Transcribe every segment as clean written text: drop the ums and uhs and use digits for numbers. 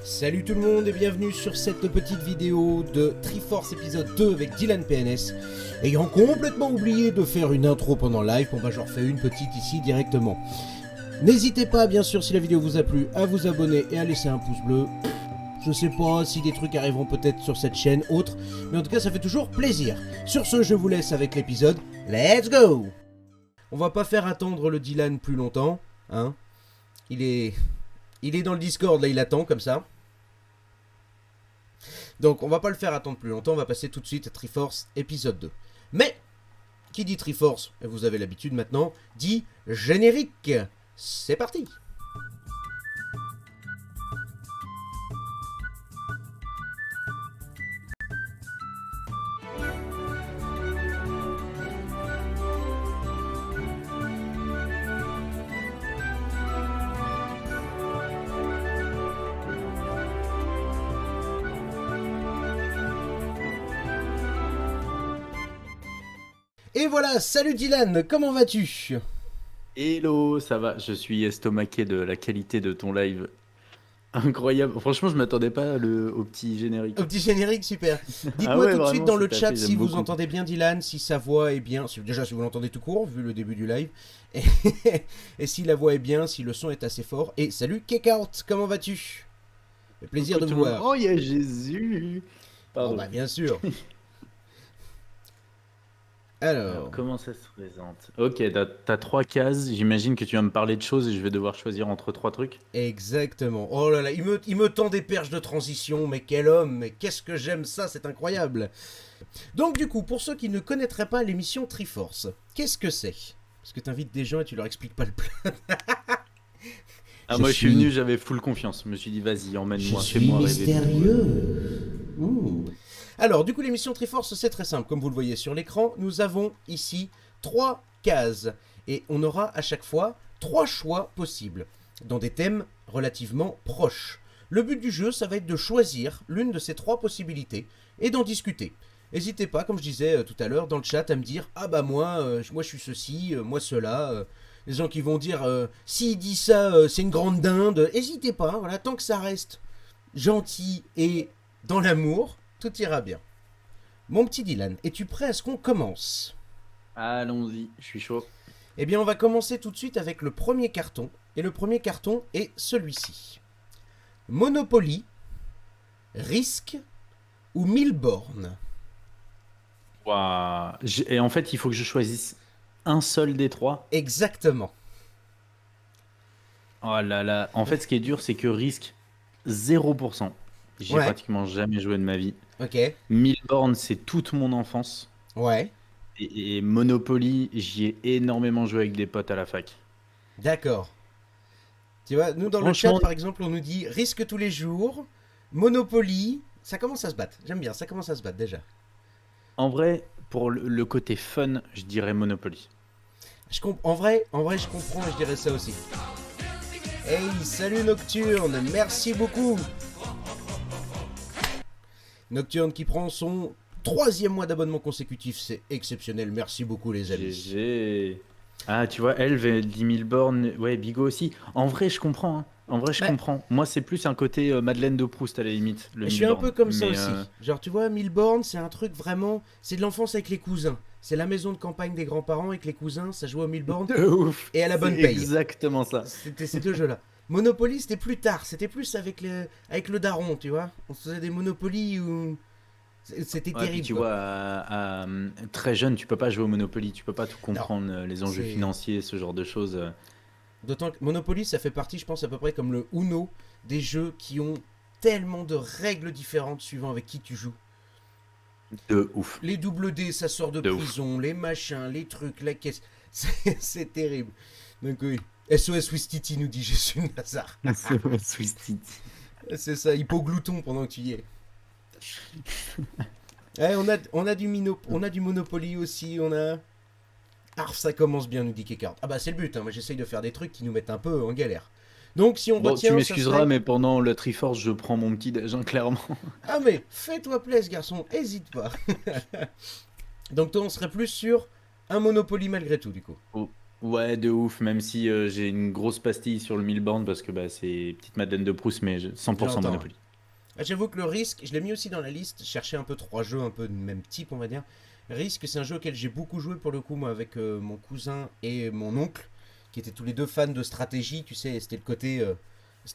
Salut tout le monde et bienvenue sur cette petite vidéo de Triforce épisode 2 avec Dylan PNS. Ayant complètement oublié de faire une intro pendant le live, bon bah j'en refais une petite ici directement. N'hésitez pas bien sûr si la vidéo vous a plu à vous abonner et à laisser un pouce bleu. Je sais pas si des trucs arriveront peut-être sur cette chaîne autre, mais en tout cas ça fait toujours plaisir. Sur ce, je vous laisse avec l'épisode. Let's go! On va pas faire attendre le Dylan plus longtemps, hein. Il est dans le Discord là, il attend comme ça. Donc on va pas le faire attendre plus longtemps, on va passer tout de suite à Triforce épisode 2. Mais, qui dit Triforce, et vous avez l'habitude maintenant, dit générique. C'est parti! Et voilà, salut Dylan, comment vas-tu? Hello, ça va, je suis estomaqué de la qualité de ton live. Incroyable, franchement je m'attendais pas au petit générique. Au petit générique, super. Ah Dites-moi ouais, tout de suite vraiment, dans le c'est chat tapé, si j'aime vous beaucoup. entendez bien Dylan, si sa voix est bien, déjà si vous l'entendez tout court, vu le début du live, et, et si la voix est bien, si le son est assez fort. Et salut Kekaut, comment vas-tu? Le plaisir Coucou de tout vous le monde. voir. Oh, il y a Jésus. Bon Pardon. bah bien sûr. Alors, Alors, comment ça se présente? Ok, t'as trois cases, j'imagine que tu vas me parler de choses et je vais devoir choisir entre trois trucs. exactement. Oh là là, il me tend des perches de transition, mais quel homme, mais qu'est-ce que j'aime ça, c'est incroyable. Donc du coup, pour ceux qui ne connaîtraient pas l'émission Triforce, qu'est-ce que c'est? Parce que t'invites des gens et tu leur expliques pas le plan. Ah, Je moi je suis suis- venu, j'avais full confiance. Je me suis dit, vas-y, Je emmène-moi, suis fais-moi rêver. mystérieux. Ouh. Alors, du coup, l'émission Triforce, c'est très simple. Comme vous le voyez sur l'écran, nous avons ici 3 cases. Et on aura à chaque fois 3 choix possibles, dans des thèmes relativement proches. Le but du jeu, ça va être de choisir l'une de ces 3 possibilités et d'en discuter. N'hésitez pas, comme je disais tout à l'heure, dans le chat, à me dire « Ah bah moi je suis ceci, moi cela les gens qui vont dire s'il dit ça, c'est une grande dinde. N'hésitez pas, voilà, tant que ça reste gentil et dans l'amour, tout ira bien. Mon petit Dylan, es-tu prêt à ce qu'on commence? Allons-y, je suis chaud. Eh bien, on va commencer tout de suite avec le premier carton. Et le premier carton est celui-ci. Monopoly, Risk ou 1000 bornes? Waouh. Et en fait, il faut que je choisisse un seul des trois. Exactement. Oh là là. En fait, ce qui est dur, c'est que risque 0%. J'ai Ouais. pratiquement jamais joué de ma vie. Ok. 1000 bornes, c'est toute mon enfance. Ouais. Et Monopoly, j'y ai énormément joué avec des potes à la fac. D'accord. Tu vois, nous dans le chat, Franchement, par exemple, on nous dit Risque tous les jours, Monopoly. Ça commence à se battre. J'aime bien, ça commence à se battre déjà. en vrai, pour le côté fun, je dirais Monopoly. En vrai, je comprends et je dirais ça aussi. Hey, salut Nocturne, merci beaucoup. Nocturne qui prend son 3e mois d'abonnement consécutif, c'est exceptionnel, merci beaucoup les amis. GG. Ah, tu vois, Elve, elle dit 1000 bornes. Ouais, Bigot aussi. En vrai, je comprends, hein. En vrai, je Bah, comprends. Moi, c'est plus un côté Madeleine de Proust à la limite, le je 1000 suis un bornes. peu comme ça Mais, aussi. Genre, tu vois, 1000 bornes, c'est un truc vraiment. C'est de l'enfance avec les cousins. C'est la maison de campagne des grands-parents avec les cousins, ça joue aux 1000 bornes de ouf. et à la bonne C'est paye. exactement ça. C'était ces deux jeux-là. Monopoly, c'était plus tard, c'était plus avec le daron, tu vois. On se faisait des Monopoly où. C'était Ouais, puis terrible. tu Quoi. vois, très jeune, tu peux pas jouer au Monopoly, tu peux pas tout Non, comprendre, les enjeux c'est. financiers, ce genre de choses. D'autant que Monopoly, ça fait partie, je pense, à peu près comme le Uno, des jeux qui ont tellement de règles différentes suivant avec qui tu joues. De ouf. Les double D, ça sort de De ouf. prison, les machins, les trucs, la caisse. C'est terrible. Donc oui. SOS Wistiti nous dit Jésus Nazar. Swiss City. C'est ça, hypoglouton pendant que tu y es. Ouais, on a du Monopoly aussi, on a. Ah, ça commence bien, nous dit Kekard. Ah bah c'est le but, hein. Moi j'essaye de faire des trucs qui nous mettent un peu en galère. Donc si on Bon, retient, tu ça m'excuseras, serait- mais pendant le Triforce, je prends mon petit déj, hein, clairement. Ah mais fais-toi plaisir garçon, hésite pas. Donc toi on serait plus sur un Monopoly malgré tout du coup. Ouais, de ouf, même si j'ai une grosse pastille sur le Milborn parce que bah, c'est petite Madeleine de Proust, mais 100% J'entends. Ouais. Monopoly. J'avoue que le Risk, je l'ai mis aussi dans la liste. Chercher un peu trois jeux un peu de même type, on va dire. Risk, c'est un jeu auquel j'ai beaucoup joué pour le coup, moi, avec mon cousin et mon oncle, qui étaient tous les deux fans de stratégie. Tu sais, c'était le côté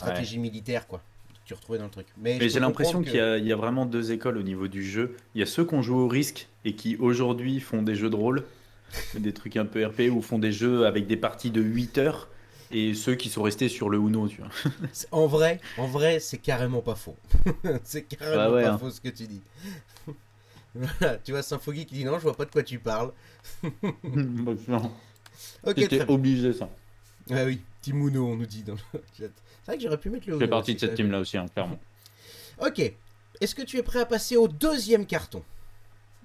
Ouais. stratégie militaire, quoi, que tu retrouvais dans le truc. Mais je Mais peux j'ai comprendre l'impression que. il y a vraiment deux écoles au niveau du jeu. Il y a ceux qui ont joué au Risque et qui aujourd'hui font des jeux de rôle, des trucs un peu RP ou font des jeux avec des parties de 8 heures, et ceux qui sont restés sur le Uno, tu vois. En vrai, c'est carrément pas faux. C'est Bah carrément ouais, pas hein. faux ce que tu dis. Voilà, tu vois, Symphogie qui dit non, je vois pas de quoi tu parles. Bah, non. Ok, très C'était bien. obligé ça. Ah oui, Timouno, on nous dit dans le chat. C'est vrai que j'aurais pu mettre le Je fais Uno partie aussi, de ça cette aurait pu. team-là aussi, hein, clairement. Ok, est-ce que tu es prêt à passer au deuxième carton?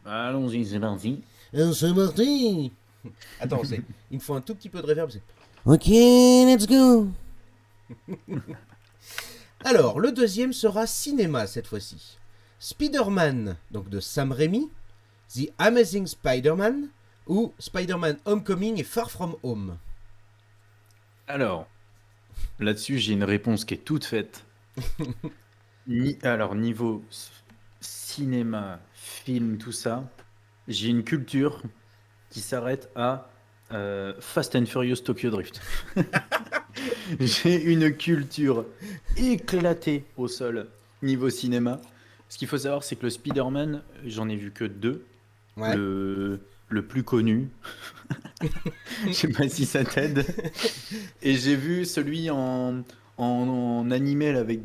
Allons-y, c'est parti. C'est parti. Attends, il me faut un tout petit peu de reverb. Ok, let's go. Alors, le deuxième sera cinéma cette fois-ci. Spider-Man, donc de Sam Raimi, The Amazing Spider-Man ou Spider-Man Homecoming et Far From Home. Alors, là-dessus, j'ai une réponse qui est toute faite. Alors, niveau cinéma, film, tout ça, j'ai une culture qui s'arrête à Fast and Furious Tokyo Drift. J'ai une culture éclatée au sol niveau cinéma. Ce qu'il faut savoir, c'est que le Spider-Man, j'en ai vu que deux. Ouais. Le plus connu, je sais pas si ça t'aide. Et j'ai vu celui en animé là, avec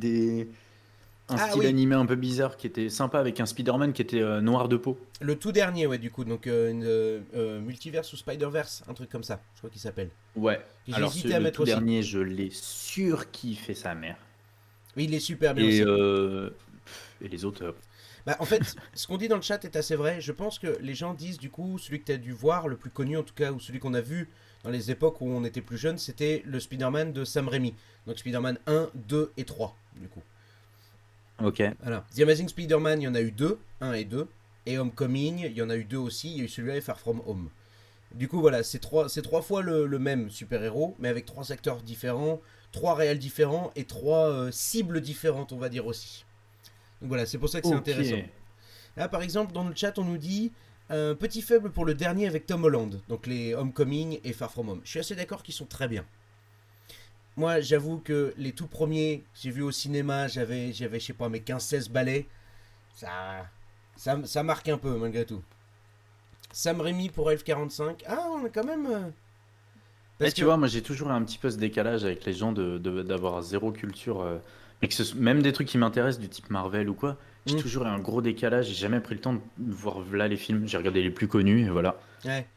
un Ah style oui, animé un peu bizarre qui était sympa avec un Spider-Man qui était noir de peau. le tout dernier, ouais, du coup. Donc, Multiverse ou Spider-Verse, un truc comme ça, je crois qu'il s'appelle. Ouais. Que j'ai Alors hésité à le mettre tout aussi. dernier, je l'ai surkiffé sa mère. Oui, il est super bien Et, aussi. et les autres, Bah, en fait, ce qu'on dit dans le chat est assez vrai. Je pense que les gens disent, du coup, celui que tu as dû voir, le plus connu en tout cas, ou celui qu'on a vu dans les époques où on était plus jeune, c'était le Spider-Man de Sam Raimi. Donc Spider-Man 1, 2 et 3, du coup. ok. Voilà. The Amazing Spider-Man, il y en a eu deux, un et deux. Et Homecoming, il y en a eu deux aussi. Il y a eu celui-là et Far From Home. Du coup, voilà, c'est trois fois le même super-héros, mais avec trois acteurs différents, trois réels différents et trois cibles différentes, on va dire aussi. Donc voilà, c'est pour ça que c'est Ok. intéressant. Là, par exemple, dans le chat, on nous dit un petit faible pour le dernier avec Tom Holland, donc les Homecoming et Far From Home. Je suis assez d'accord qu'ils sont très bien. Moi, j'avoue que les tout premiers, j'ai vu au cinéma, je sais pas, mes 15-16 balais. Ça marque un peu, malgré tout. Sam Raimi pour F45. Ah, on a quand même. Et Parce tu que. vois, moi j'ai toujours un petit peu ce décalage avec les gens d'avoir zéro culture. Mais même des trucs qui m'intéressent, du type Marvel ou quoi, j'ai Hmm, toujours eu un gros décalage. J'ai jamais pris le temps de voir là les films. J'ai regardé les plus connus et voilà. ouais.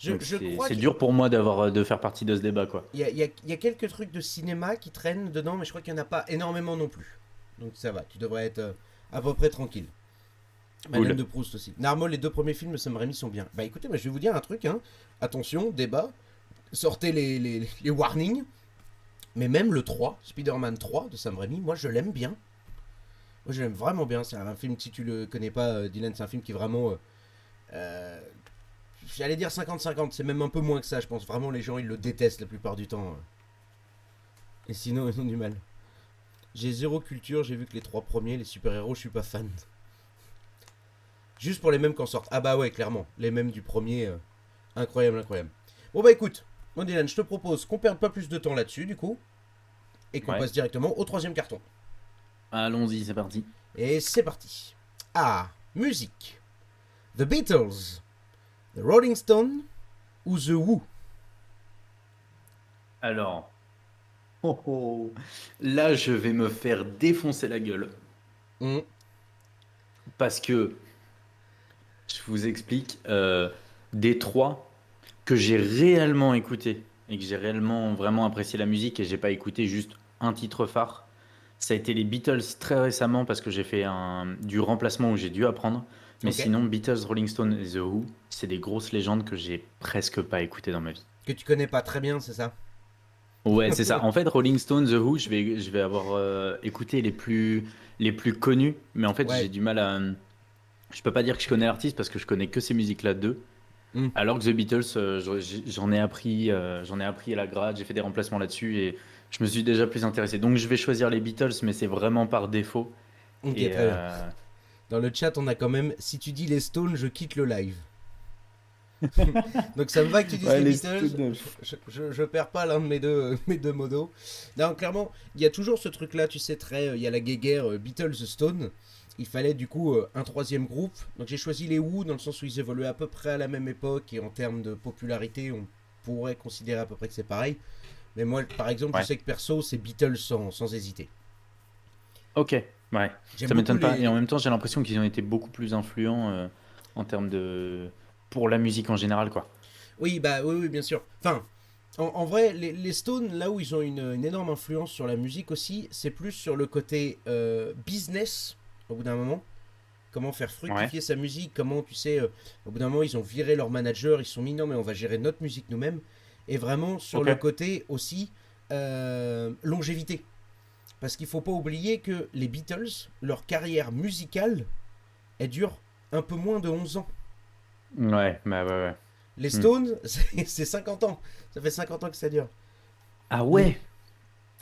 Donc Je crois c'est qu'il dur pour moi de faire partie de ce débat, quoi. y a quelques trucs de cinéma qui traînent dedans, mais je crois qu'il n'y en a pas énormément non plus. Donc ça va, tu devrais être à peu près tranquille. Madeleine Cool. de Proust aussi. Normalement, les deux premiers films de Sam Raimi sont bien. Bah écoutez, moi, je vais vous dire un truc. Hein. Attention, débat. Sortez les warnings. Mais même le 3, Spider-Man 3 de Sam Raimi, moi je l'aime bien. Moi je l'aime vraiment bien. C'est un film, si tu le connais pas, Dylan, c'est un film qui est vraiment. J'allais dire 50-50, c'est même un peu moins que ça, je pense. Vraiment, les gens ils le détestent la plupart du temps. Et sinon, ils ont du mal. J'ai zéro culture, j'ai vu que les trois premiers, les super-héros, je suis pas fan. Juste pour les mêmes qu'en sortent. Ah bah ouais, clairement. Les mêmes du premier. Incroyable, incroyable. Bon bah écoute, mon Dylan, je te propose qu'on perde pas plus de temps là-dessus, du coup. Et qu'on Ouais. passe directement au troisième carton. Allons-y, c'est parti. Et c'est parti. Ah, musique. The Beatles, The Rolling Stones ou The Who. Alors, oh, oh. Là, je vais me faire défoncer la gueule. Hmm, Parce que, je vous explique, des trois que j'ai réellement écouté et que j'ai réellement vraiment apprécié la musique et j'ai pas écouté juste un titre phare, ça a été les Beatles très récemment parce que j'ai fait du remplacement où j'ai dû apprendre. Mais ok. sinon, Beatles, Rolling Stone et The Who, c'est des grosses légendes que j'ai presque pas écoutées dans ma vie. Que tu connais pas très bien, c'est ça. Ouais, c'est ça. En fait, Rolling Stone, The Who, je vais avoir écouté les plus connus, mais en fait, j'ai Ouais, du mal à. Je peux pas dire que je connais l'artiste parce que je connais que ces musiques-là d'eux. Hmm. Alors que The Beatles, j'en ai appris à la grade, j'ai fait des remplacements là-dessus et je me suis déjà plus intéressé. Donc je vais choisir les Beatles, mais c'est vraiment par défaut. Ok, Et très bien. Dans le chat, on a quand même, si tu dis les Stones, je quitte le live. Donc ça me va que tu dises ouais, les les Beatles. Stones. Je perds pas l'un de mes deux, mes deux modos. Non, clairement, il y a toujours ce truc-là, tu sais, très. Il y a la guéguerre Beatles Stone. Il fallait du coup un troisième groupe. Donc j'ai choisi les Who dans le sens où ils évoluaient à peu près à la même époque et en termes de popularité, on pourrait considérer à peu près que c'est pareil. Mais moi, par exemple, je Ouais. sais que perso, c'est Beatles sans hésiter. Ok, ouais, J'aime ça beaucoup m'étonne pas. Et en les. même temps, j'ai l'impression qu'ils ont été beaucoup plus influents en termes de... pour la musique en général, quoi. Oui, bah oui, oui, bien sûr. Enfin, en vrai, les Stones, là où ils ont une énorme influence sur la musique aussi, c'est plus sur le côté business, au bout d'un moment. Comment faire Ouais, fructifier sa musique, comment, tu sais, au bout d'un moment, ils ont viré leur manager, ils se sont mis, non, mais on va gérer notre musique nous-mêmes. Et vraiment sur ok. le côté aussi longévité. Parce qu'il faut pas oublier que les Beatles, leur carrière musicale, elle dure un peu moins de 11 ans. Ouais, bah ouais, ouais. Les Hmm. Stones, c'est 50 ans. Ça fait 50 ans que ça dure. Ah Les... ouais,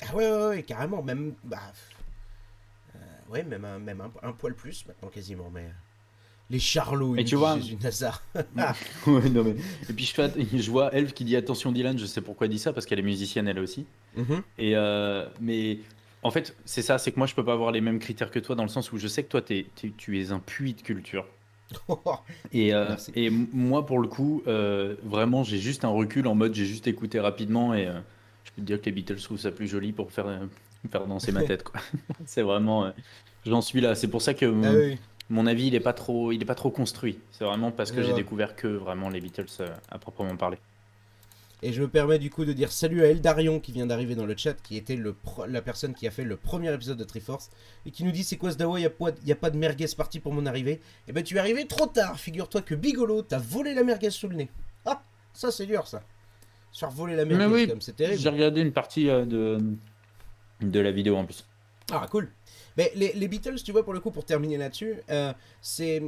Ah ouais, ouais, ouais, carrément. Même, bah, ouais, même un poil plus maintenant quasiment. Mais les Charlots, il et nous tu dit vois, Jésus de Nazar. ouais, non, mais... Et puis je vois Elf qui dit attention Dylan, je sais pourquoi elle dit ça, parce qu'elle est musicienne elle aussi. Mhm. Et mais en fait, c'est ça, c'est que moi je peux pas avoir les mêmes critères que toi dans le sens où je sais que toi tu es un puits de culture. Merci. Moi, pour le coup, vraiment, j'ai juste un recul en mode j'ai juste écouté rapidement et je peux te dire que les Beatles je trouve ça plus joli pour faire danser ma tête, quoi. C'est vraiment, j'en suis là. C'est pour ça que Ah oui, mon avis, il est pas trop construit. C'est vraiment parce je que j'ai vois. découvert que vraiment les Beatles à proprement parler. Et je me permets du coup de dire salut à Eldarion qui vient d'arriver dans le chat, qui était la personne qui a fait le premier épisode de Triforce, et qui nous dit c'est quoi ce dawa, y a pas de merguez parti pour mon arrivée. Et ben tu es arrivé trop tard, figure-toi que Bigolo t'a volé la merguez sous le nez. Ah, ça c'est dur ça. Se faire voler la Mais merguez oui, comme c'est j'ai terrible. regardé une partie de la vidéo en plus. Ah, cool. Mais les Beatles, tu vois, pour le coup, pour terminer là-dessus, c'est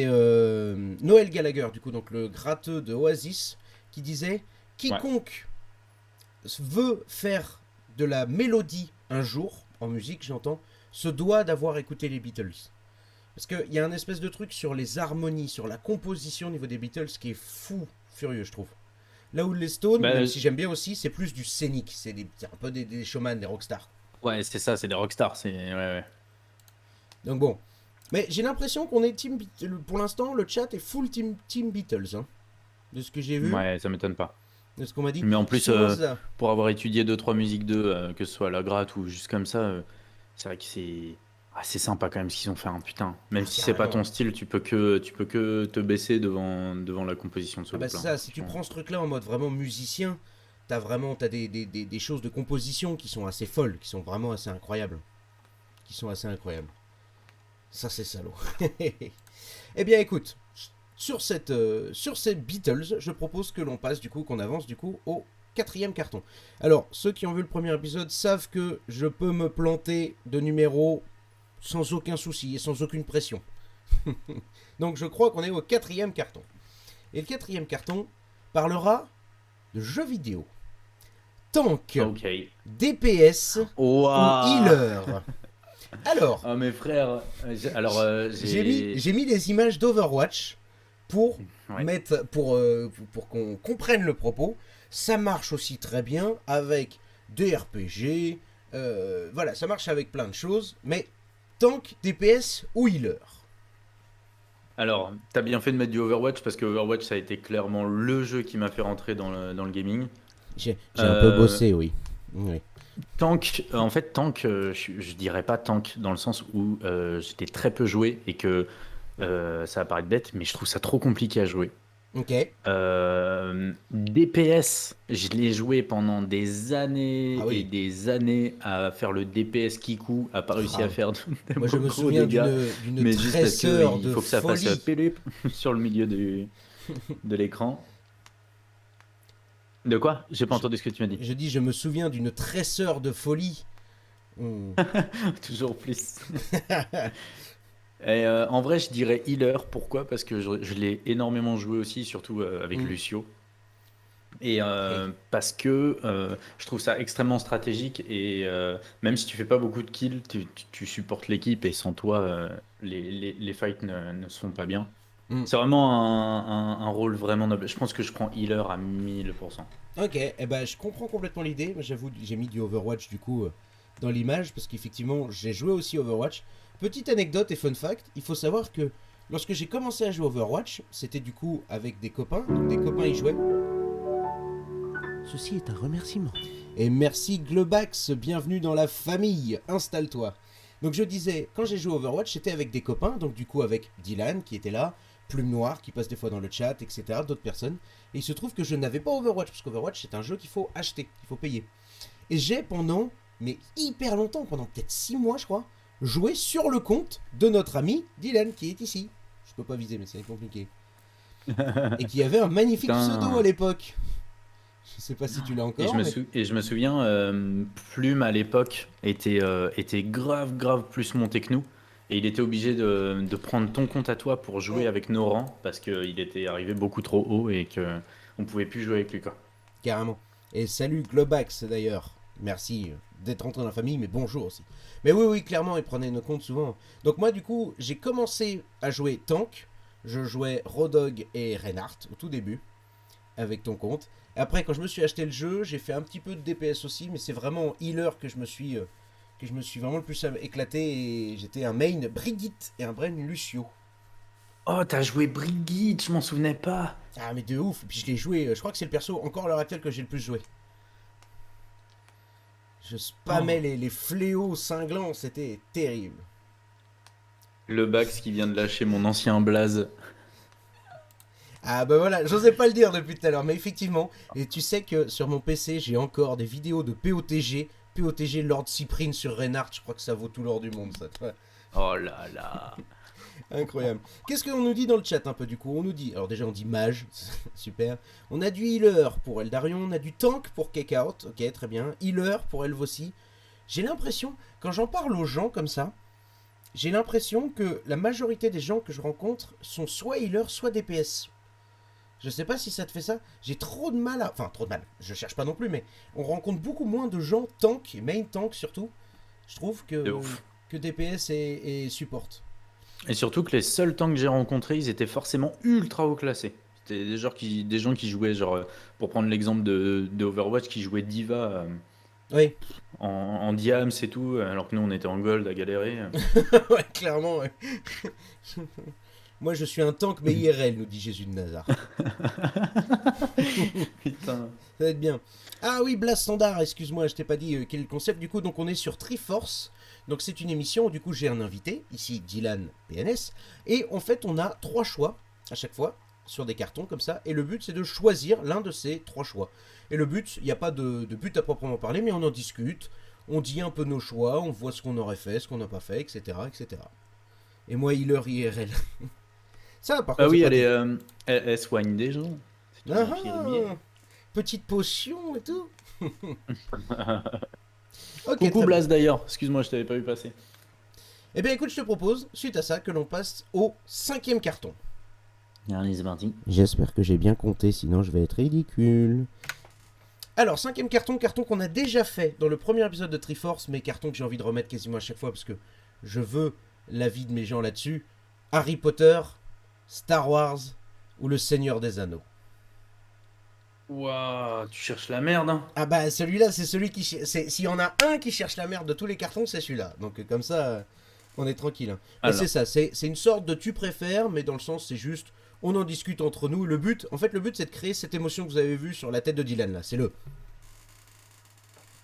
Noël Gallagher, du coup, donc le gratteux de Oasis, qui disait Ouais. quiconque veut faire de la mélodie un jour, en musique, j'entends, se doit d'avoir écouté les Beatles. Parce qu'il y a un espèce de truc sur les harmonies, sur la composition au niveau des Beatles qui est fou, furieux, je trouve. Là où les Stones, même Bah, si j'aime bien aussi, c'est plus du scénique. C'est un peu des showman, des rockstars. ouais, c'est ça, c'est des rockstars. Ouais, ouais. Donc bon. Mais j'ai l'impression qu'on est team Beatles. Pour l'instant, le chat est full team Beatles. Hein, de ce que j'ai vu, Ouais, ça m'étonne pas. de ce qu'on m'a dit. Mais en plus, Souvent ça. pour avoir étudié deux trois musiques d'eux, que ce soit la gratte ou juste comme ça, c'est vrai que c'est sympa quand même ce qu'ils ont fait, hein, putain. Même Ah, si c'est pas ton carrément. style, tu peux que te baisser devant la composition de ce Ah bah c'est groupe-là, hein, ça, si tu franchement. prends ce truc-là en mode vraiment musicien, t'as des choses de composition qui sont assez folles, qui sont vraiment assez incroyables. Qui sont assez incroyables. Ça c'est salaud. Eh bien écoute, sur ces Beatles, je propose que l'on passe du coup, qu'on avance du coup au quatrième carton. Alors, ceux qui ont vu le premier épisode savent que je peux me planter de numéro sans aucun souci et sans aucune pression. Donc je crois qu'on est au quatrième carton. Et le quatrième carton parlera de jeux vidéo. Tank, Ok. DPS ou Ouah! healer. Alors, Ah, mes frères, alors j'ai mis des images d'Overwatch pour ouais. pour qu'on comprenne le propos. Ça marche aussi très bien avec des RPG. Voilà, ça marche avec plein de choses. Mais tank, DPS ou healer. Alors, t'as bien fait de mettre du Overwatch parce que Overwatch ça a été clairement le jeu qui m'a fait rentrer dans le gaming. J'ai un peu Euh, bossé, oui. Oui. Tank, en fait, Tank, je dirais pas Tank dans le sens où j'étais très peu joué et que ça va paraître bête, mais je trouve ça trop compliqué à jouer. Ok. DPS, je l'ai joué pendant des années Ah et oui. des années à faire le DPS Kiku, a pas réussi à Ah, faire de moi, je me gros souviens dégâts, d'une mais juste parce que tresseur il de faut que ça fasse folie. pélup sur le milieu de l'écran. De quoi? J'ai pas Je, entendu ce que tu m'as dit. je dis, je me souviens d'une tresseur de folie. Hmm. Toujours plus. Et en vrai, je dirais healer. Pourquoi? Parce que je l'ai énormément joué aussi, surtout avec Mm. Lucio. Et Oui. parce que je trouve ça extrêmement stratégique. Et même si tu fais pas beaucoup de kills, tu supportes l'équipe. Et sans toi, les fights ne se font pas bien. Mm. C'est vraiment un rôle vraiment noble. Je pense que je prends healer à 1000%. Ok, eh ben, je comprends complètement l'idée. J'avoue, j'ai mis du Overwatch du coup dans l'image parce qu'effectivement, j'ai joué aussi Overwatch. Petite anecdote et fun fact, il faut savoir que lorsque j'ai commencé à jouer Overwatch, c'était du coup avec des copains, donc des copains y jouaient. Ceci est un remerciement. Et merci Globax, bienvenue dans la famille, installe-toi. Donc je disais, quand j'ai joué Overwatch, j'étais avec des copains, donc du coup avec Dylan qui était là, Plume Noire qui passe des fois dans le chat, etc., d'autres personnes. Et il se trouve que je n'avais pas Overwatch, parce qu'Overwatch c'est un jeu qu'il faut acheter, qu'il faut payer. Et j'ai pendant, mais hyper longtemps, pendant peut-être 6 mois je crois, joué sur le compte de notre ami Dylan qui est ici. Je peux pas viser mais c'est compliqué. Et qui avait un magnifique pseudo à Putain. l'époque. Je sais pas si tu l'as encore, mais... Et je me souviens, Plume à l'époque était grave, grave plus monté que nous. Et il était obligé de prendre ton compte à toi pour jouer Oh, avec nos rangs parce qu'il était arrivé beaucoup trop haut et que on pouvait plus jouer avec lui, quoi. carrément. Et salut Globax d'ailleurs. Merci d'être rentré dans la famille, mais bonjour aussi. Mais oui, oui, clairement, il prenait nos comptes souvent. Donc moi, du coup, j'ai commencé à jouer tank. Je jouais Rodog et Reinhardt au tout début, avec ton compte. Et après, quand je me suis acheté le jeu, j'ai fait un petit peu de DPS aussi, mais c'est vraiment en healer que je me suis vraiment le plus éclaté. Et j'étais un main Brigitte et un brain Lucio. Oh, t'as joué Brigitte, je m'en souvenais pas. Ah, mais de ouf. Et puis je l'ai joué, je crois que c'est le perso encore à l'heure actuelle que j'ai le plus joué. Je spammais Oh. les fléaux cinglants, c'était terrible. Le Bax qui vient de lâcher mon ancien blaze. Ah bah voilà, j'osais pas le dire depuis tout à l'heure, mais effectivement, et tu sais que sur mon PC, j'ai encore des vidéos de POTG, POTG Lord Cyprine sur Reinhardt, je crois que ça vaut tout l'or du monde, ça. Ouais, Oh là là. incroyable. Qu'est-ce qu'on nous dit dans le chat un peu du coup? On nous dit, alors déjà on dit mage, super. On a du healer pour Eldarion, on a du tank pour Kickout, ok très bien. Healer pour Elvossi. J'ai l'impression, quand j'en parle aux gens comme ça, j'ai l'impression que la majorité des gens que je rencontre sont soit healer, soit DPS. Je sais pas si ça te fait ça. J'ai trop de mal à... Enfin, trop de mal. Je cherche pas non plus, mais on rencontre beaucoup moins de gens tank, et main tank surtout, je trouve, De ouf. que DPS et support. Et surtout que les seuls tanks que j'ai rencontrés, ils étaient forcément ultra haut classés. C'était des gens qui jouaient, genre, pour prendre l'exemple de Overwatch, qui jouaient Diva Oui, en diams et tout, alors que nous on était en gold à galérer. ouais, clairement, ouais. Moi, je suis un tank, mais IRL, nous dit Jésus de Nazareth. Putain. Ça va être bien. Ah oui, Blast Standard, excuse-moi, je t'ai pas dit quel est le concept. Du coup, donc on est sur Triforce. Donc c'est une émission où du coup j'ai un invité, ici Dylan PNS. Et en fait, on a 3 choix à chaque fois sur des cartons comme ça. Et le but, c'est de choisir l'un de ces 3 choix. Et le but, il n'y a pas de but à proprement parler, mais on en discute. On dit un peu nos choix, on voit ce qu'on aurait fait, ce qu'on n'a pas fait, etc., etc. Et moi, healer IRL. Ça, par Ah contre, c'est oui, pratique. elle soigne des gens. C'est une Ah infirmière. ah, petite potion et tout. Ok, Coucou très bien. Blas d'ailleurs, excuse-moi, je t'avais pas vu passer. Eh bien écoute, je te propose, suite à ça, que l'on passe au 5e carton. Allez, c'est parti. J'espère que j'ai bien compté, sinon je vais être ridicule. Alors, 5e carton, carton qu'on a déjà fait dans le premier épisode de Triforce, mais carton que j'ai envie de remettre quasiment à chaque fois parce que je veux l'avis de mes gens là-dessus. Harry Potter, Star Wars ou Le Seigneur des Anneaux. Ouah, tu cherches la merde, hein. Ah bah celui-là, c'est celui qui... S'il y en a un qui cherche la merde de tous les cartons, c'est celui-là. Donc comme ça, on est tranquille. Hein. Mais c'est Alors, ça, c'est une sorte de tu préfères, mais dans le sens, c'est juste, on en discute entre nous. Le but, en fait, le but, c'est de créer cette émotion que vous avez vue sur la tête de Dylan, là. C'est le...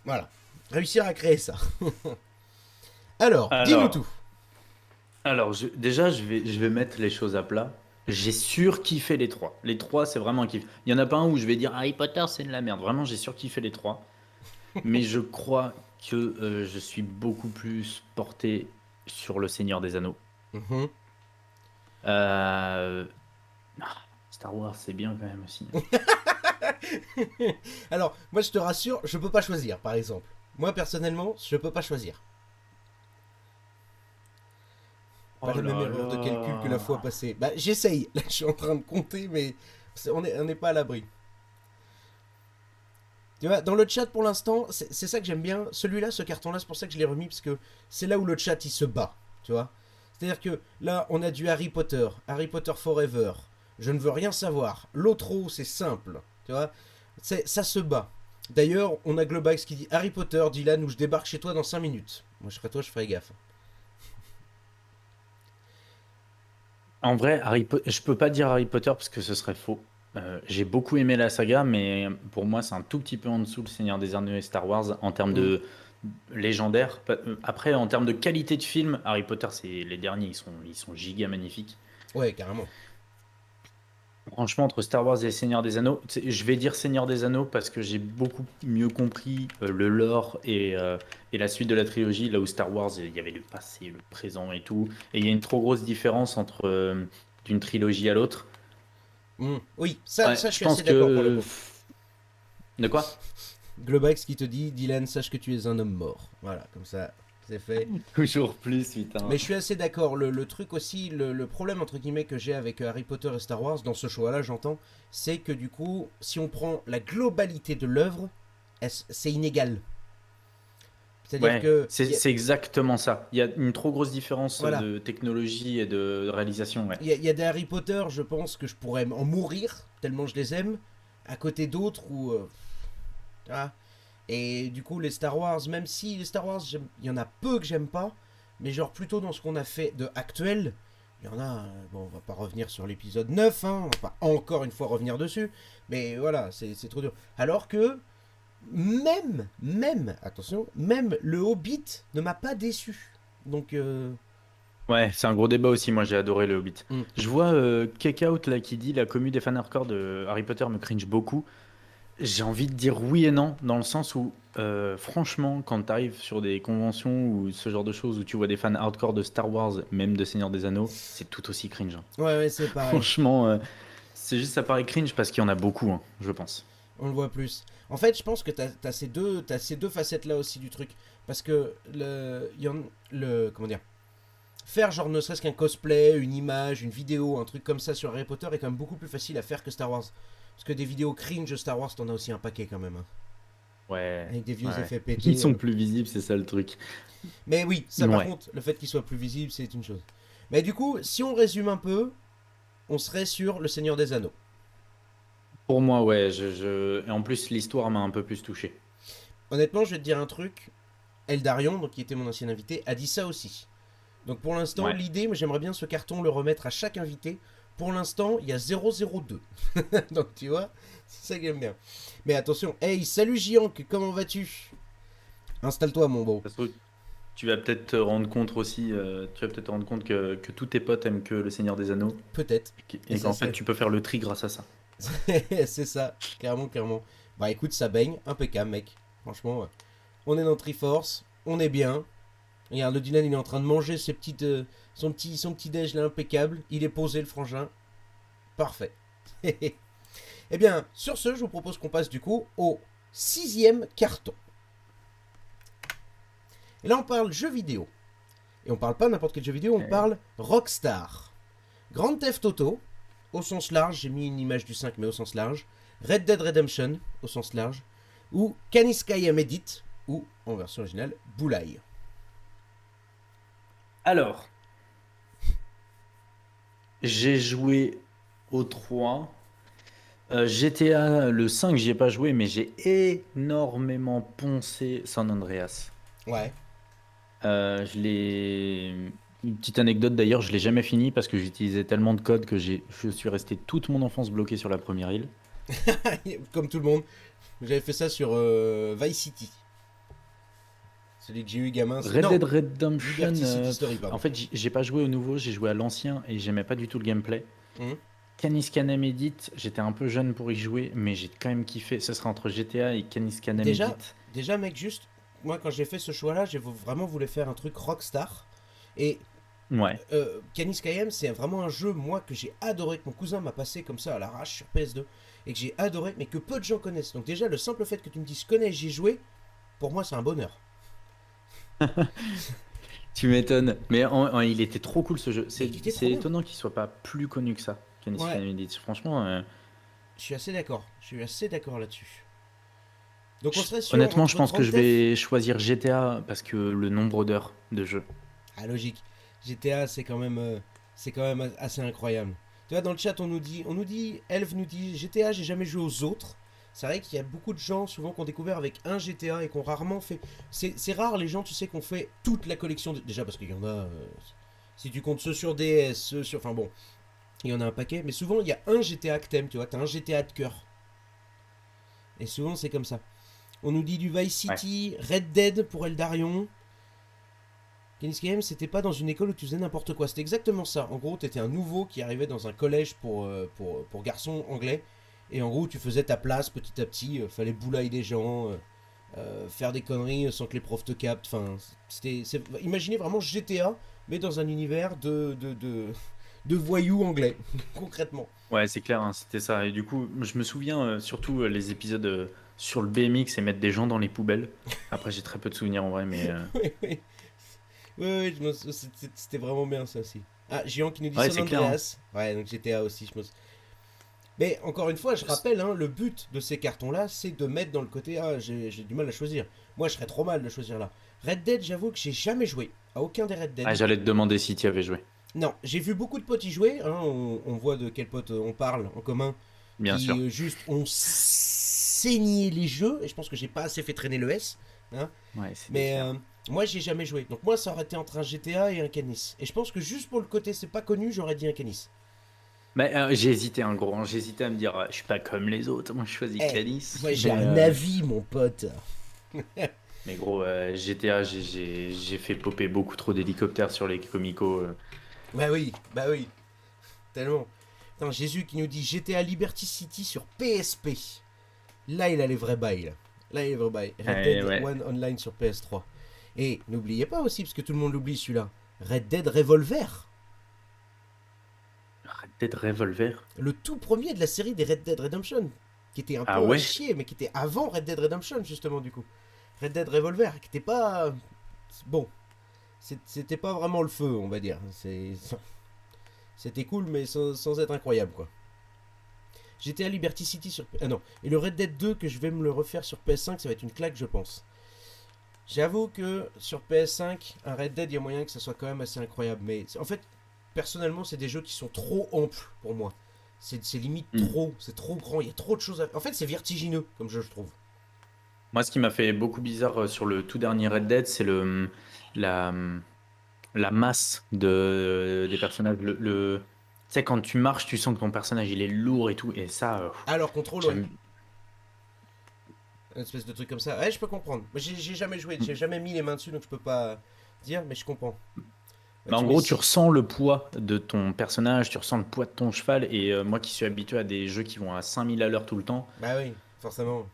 Voilà. Réussir à créer ça. Alors, dis-nous alors, tout. déjà, je vais mettre les choses à plat. J'ai surkiffé les trois. Les trois, c'est vraiment un kiff. Il y en a pas un où je vais dire Harry Potter, c'est de la merde. Vraiment, j'ai surkiffé les trois. Mais je crois que je suis beaucoup plus porté sur le Seigneur des Anneaux. Mhm. Euh, ah, Star Wars, c'est bien quand même aussi. Alors, moi, je te rassure, je peux pas choisir, par exemple. Moi, personnellement, je peux pas choisir. Pas Oh la même là erreur de calcul que la fois là. passée. Bah, j'essaye. Là, je suis en train de compter, mais on n'est pas à l'abri. Tu vois, dans le chat pour l'instant, c'est ça que j'aime bien. Celui-là, ce carton-là, c'est pour ça que je l'ai remis, parce que c'est là où le chat il se bat. Tu vois. C'est-à-dire que là, on a du Harry Potter Forever. Je ne veux rien savoir. L'autre, c'est simple. Tu vois. Ça se bat. D'ailleurs, on a Globax qui dit Harry Potter, Dylan, où je débarque chez toi dans 5 minutes. Moi, je serais toi, je ferais gaffe. En vrai, je peux pas dire Harry Potter parce que ce serait faux. J'ai beaucoup aimé la saga, mais pour moi, c'est un tout petit peu en dessous le Seigneur des Anneaux et Star Wars en termes Mm. de légendaire. Après, en termes de qualité de film, Harry Potter, c'est les derniers, ils sont giga magnifiques. Ouais, carrément. Franchement, entre Star Wars et Seigneur des Anneaux, je vais dire Seigneur des Anneaux parce que j'ai beaucoup mieux compris le lore et la suite de la trilogie, là où Star Wars, il y avait le passé, le présent et tout. Et il y a une trop grosse différence entre d'une trilogie à l'autre. Mm. Oui, Ouais, ça, je je suis assez pense d'accord pour le que... coup. De quoi? Globax qui te dit Dylan, sache que tu es un homme mort. Voilà, comme ça, c'est fait. Toujours plus, putain. Mais je suis assez d'accord. Le truc aussi, le problème entre guillemets que j'ai avec Harry Potter et Star Wars, dans ce choix-là, j'entends, c'est que du coup, si on prend la globalité de l'œuvre, c'est inégal. C'est-à-dire Ouais, que. c'est exactement ça. Il y a une trop grosse différence Voilà. de technologie et de réalisation, ouais. Il y a des Harry Potter, je pense que je pourrais en mourir, tellement je les aime, à côté d'autres où. Ah. Et du coup, les Star Wars, même si les Star Wars, il y en a peu que j'aime pas, mais genre plutôt dans ce qu'on a fait de actuel, il y en a. Bon, on va pas revenir sur l'épisode 9, hein, on va pas encore une fois revenir dessus, mais voilà, c'est trop dur. Alors que, attention, même le Hobbit ne m'a pas déçu. Donc, Ouais, c'est un gros débat aussi. Moi, j'ai adoré le Hobbit. hmm. Je vois Kekout là qui dit la commu des fans hardcore de Harry Potter me cringe beaucoup. J'ai envie de dire oui et non, dans le sens où, franchement, quand tu arrives sur des conventions ou ce genre de choses où tu vois des fans hardcore de Star Wars, même de Seigneur des Anneaux, c'est tout aussi cringe, hein. Ouais, c'est pareil. Franchement, c'est juste ça paraît cringe parce qu'il y en a beaucoup, hein, je pense. On le voit plus. En fait, je pense que t'as ces deux facettes-là aussi du truc. Parce que comment dire, faire genre ne serait-ce qu'un cosplay, une image, une vidéo, un truc comme ça sur Harry Potter est quand même beaucoup plus facile à faire que Star Wars. Parce que des vidéos cringe Star Wars, t'en as aussi un paquet quand même, hein. Ouais, Avec des vieux ouais. effets Ils pétés. sont plus visibles, c'est ça le truc. Mais oui, ça par Ouais. contre, le fait qu'ils soient plus visibles, c'est une chose. Mais du coup, si on résume un peu, on serait sur Le Seigneur des Anneaux. Pour moi, ouais. Et en plus, l'histoire m'a un peu plus touché. Honnêtement, je vais te dire un truc. Eldarion, donc qui était mon ancien invité, a dit ça aussi. Donc pour l'instant, Ouais. l'idée, moi j'aimerais bien ce carton le remettre à chaque invité. Pour l'instant, il y a 002. Donc tu vois, c'est ça que j'aime bien. Mais attention, hey, salut Giank, comment vas-tu? Installe-toi mon beau. Ça se trouve, tu vas peut-être te rendre compte aussi, tu vas peut-être te rendre compte que tous tes potes aiment que Le Seigneur des Anneaux Peut-être. Et et ça qu'en fait serait... tu peux faire le tri grâce à ça. c'est ça, clairement, clairement. Bah écoute, ça baigne, impeccable mec. Franchement, on est dans Triforce, on est bien. Regarde, le Dylan, il est en train de manger son petit déj là, impeccable. Il est posé, le frangin. Parfait. Eh bien, sur ce, je vous propose qu'on passe du coup au sixième carton. Et là, on parle jeux vidéo. Et on parle pas n'importe quel jeu vidéo, on parle Rockstar. Grand Theft Auto, au sens large, j'ai mis une image du 5, mais au sens large. Red Dead Redemption, au sens large. Ou Caniskayam Edit, ou, en version originale, Boulaye. Alors, j'ai joué au 3. GTA, le 5, j'y ai pas joué, mais j'ai énormément poncé San Andreas. Ouais. Je l'ai. Une petite anecdote d'ailleurs, je l'ai jamais fini parce que j'utilisais tellement de code que je suis resté toute mon enfance bloqué sur la première île. Comme tout le monde. J'avais fait ça sur Vice City. Celui que j'ai eu gamin. Red Non, Dead Redemption, Liberty City Story, en pardon. fait, j'ai pas joué au nouveau, j'ai joué à l'ancien et j'aimais pas du tout le gameplay. Mhm. Canis Canem Edit, j'étais un peu jeune pour y jouer, mais j'ai quand même kiffé. Ce serait entre GTA et Canis Canem Déjà, Edit. déjà, mec, juste, moi, quand j'ai fait ce choix-là, j'ai vraiment voulu faire un truc Rockstar. Et Ouais. Canis KM, c'est vraiment un jeu, moi, que j'ai adoré, que mon cousin m'a passé comme ça à l'arrache sur PS2. Et que j'ai adoré, mais que peu de gens connaissent. Donc, déjà, le simple fait que tu me dises connais, j'y ai joué, pour moi, c'est un bonheur. Tu m'étonnes. Mais il était trop cool ce jeu. Mais il était trop C'est bien. étonnant qu'il soit pas plus connu que ça, Canis Ouais, Canamedit. Franchement, je suis assez d'accord. Je suis assez d'accord là-dessus. Donc on serait sur honnêtement, je entre pense que 30 je def. vais choisir GTA parce que le nombre d'heures de jeu. Ah, logique. GTA, c'est quand même assez incroyable. Tu vois, dans le chat, Elf nous dit GTA, j'ai jamais joué aux autres. C'est vrai qu'il y a beaucoup de gens, souvent, qui ont découvert avec un GTA et qui ont rarement fait. C'est rare les gens, tu sais, qu'on fait toute la collection. Déjà, parce qu'il y en a. Si tu comptes ceux sur DS, ceux sur. Enfin bon, il y en a un paquet. Mais souvent, il y a un GTA que t'aimes, tu vois. T'as un GTA de cœur. Et souvent, c'est comme ça. On nous dit du Vice Ouais. City, Red Dead pour Eldarion. Tennis Game, c'était pas dans une école où tu faisais n'importe quoi. C'était exactement ça. En gros, t'étais un nouveau qui arrivait dans un collège pour garçons anglais. Et en gros, tu faisais ta place petit à petit. Fallait boulailler des gens, faire des conneries sans que les profs te captent. Enfin, imaginez vraiment GTA, mais dans un univers de voyous anglais, concrètement. Ouais, c'est clair, hein, c'était ça. Et du coup, je me souviens surtout les épisodes sur le BMX et mettre des gens dans les poubelles. Après, j'ai très peu de souvenirs en vrai, mais Oui, oui. Oui, oui, c'était vraiment bien ça aussi. Ah, Géant qui nous dit ouais, San c'est clair, hein. Andreas. Ouais, donc GTA aussi, je me. Mais encore une fois, je rappelle, hein, le but de ces cartons-là, c'est de mettre dans le côté ah, j'ai du mal à choisir. Moi, je serais trop mal de choisir là. Red Dead, j'avoue que j'ai jamais joué à aucun des Red Ah, Dead. j'allais te demander si tu y avais joué. Non, j'ai vu beaucoup de potes y jouer. Hein, on voit de quel pote on parle en commun. Bien Qui sûr. juste ont saigné les jeux. Et je pense que j'ai pas assez fait traîner le S. Hein, Ouais, c'était mais clair. moi, j'ai jamais joué. Donc moi, ça aurait été entre un GTA et un Canis. Et je pense que juste pour le côté c'est pas connu, j'aurais dit un Canis. Mais j'ai hésité un gros, hein. J'ai hésité à me dire, je suis pas comme les autres, moi je choisis Eh, Canis. moi j'ai un avis, mon pote. Mais gros, GTA, j'ai fait popper beaucoup trop d'hélicoptères sur les Comico. Bah oui, tellement. Attends, Jésus qui nous dit GTA Liberty City sur PSP. Là, il a les vrais bails. Là, il a les vrais bails. Red Dead Ouais. 1 Online sur PS3. Et n'oubliez pas aussi, parce que tout le monde l'oublie celui-là, Red Dead Revolver. Red Dead Revolver. Le tout premier de la série des Red Dead Redemption. Qui était un Ah peu à ouais? chier, mais qui était avant Red Dead Redemption, justement, du coup. Red Dead Revolver, qui était pas. Bon, c'était pas vraiment le feu, on va dire. C'était cool, mais sans être incroyable, quoi. J'étais à Liberty City sur. Ah non. Et le Red Dead 2, que je vais me le refaire sur PS5, ça va être une claque, je pense. J'avoue que sur PS5, un Red Dead, il y a moyen que ça soit quand même assez incroyable. Mais en fait, personnellement, c'est des jeux qui sont trop amples pour moi. C'est limite Hmm. trop, c'est trop grand, il y a trop de choses à. En fait, c'est vertigineux comme jeu, je trouve. Moi, ce qui m'a fait beaucoup bizarre sur le tout dernier Red Dead, c'est la, la masse des personnages. Tu sais, quand tu marches, tu sens que ton personnage, il est lourd et tout. Et ça, Alors, contrôle, ouais. j'aime. Une espèce de truc comme ça. Ouais, je peux comprendre. Moi, j'ai jamais joué, j'ai jamais mis les mains dessus, donc je peux pas dire, mais je comprends. Bah, Bah, en tu mets gros, tu 6. ressens le poids de ton personnage, tu ressens le poids de ton cheval. Et moi qui suis habitué à des jeux qui vont à 5000 à l'heure tout le temps, Bah oui, forcément.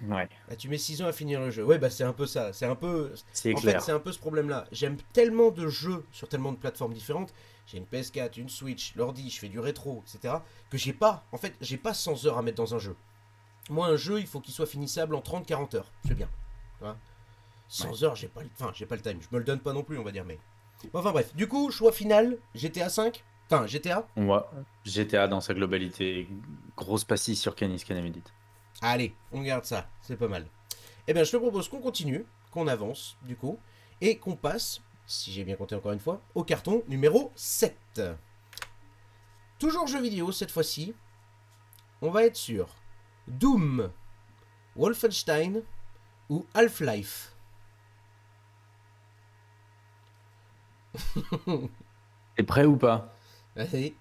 ouais, Bah, tu mets 6 ans à finir le jeu. Ouais, bah c'est un peu ça. C'est un peu. c'est En fait, c'est clair. un peu ce problème-là. J'aime tellement de jeux sur tellement de plateformes différentes. J'ai une PS4, une Switch, l'ordi, je fais du rétro, etc. Que j'ai pas. En fait, j'ai pas 100 heures à mettre dans un jeu. Moi, un jeu, il faut qu'il soit finissable en 30-40 heures. C'est bien. Tu vois, Ouais. 100 heures, j'ai pas le time. Je me le donne pas non plus, on va dire, mais. Bon, enfin bref. Du coup, choix final GTA 5. Enfin, GTA. On voit GTA dans sa globalité, grosse pastille sur Canis Canamedit. Allez, on garde ça. C'est pas mal. Eh bien, je te propose qu'on continue, qu'on avance, du coup, et qu'on passe, si j'ai bien compté encore une fois, au carton numéro 7. Toujours jeu vidéo cette fois-ci. On va être sur Doom, Wolfenstein ou Half-Life. T'es prêt ou pas? Allez.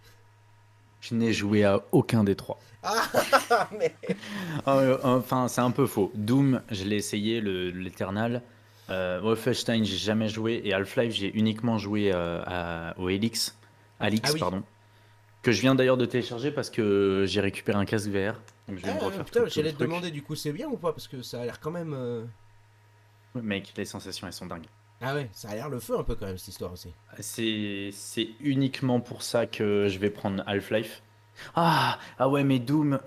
Je n'ai joué à aucun des trois. Ah, mais. Enfin, c'est un peu faux. Doom, je l'ai essayé, l'Eternal. Wolfenstein, j'ai jamais joué. Et Half-Life, j'ai uniquement joué au Helix. Ah Alix, oui. pardon. Que je viens d'ailleurs de télécharger parce que j'ai récupéré un casque VR. Donc je vais me refaire Putain, tout le j'allais te truc. demander du coup, c'est bien ou pas? Parce que ça a l'air quand même. Ouais, mec, les sensations, elles sont dingues. Ah ouais, ça a l'air le feu un peu quand même cette histoire aussi. C'est uniquement pour ça que je vais prendre Half-Life. Ah ouais, mais Doom.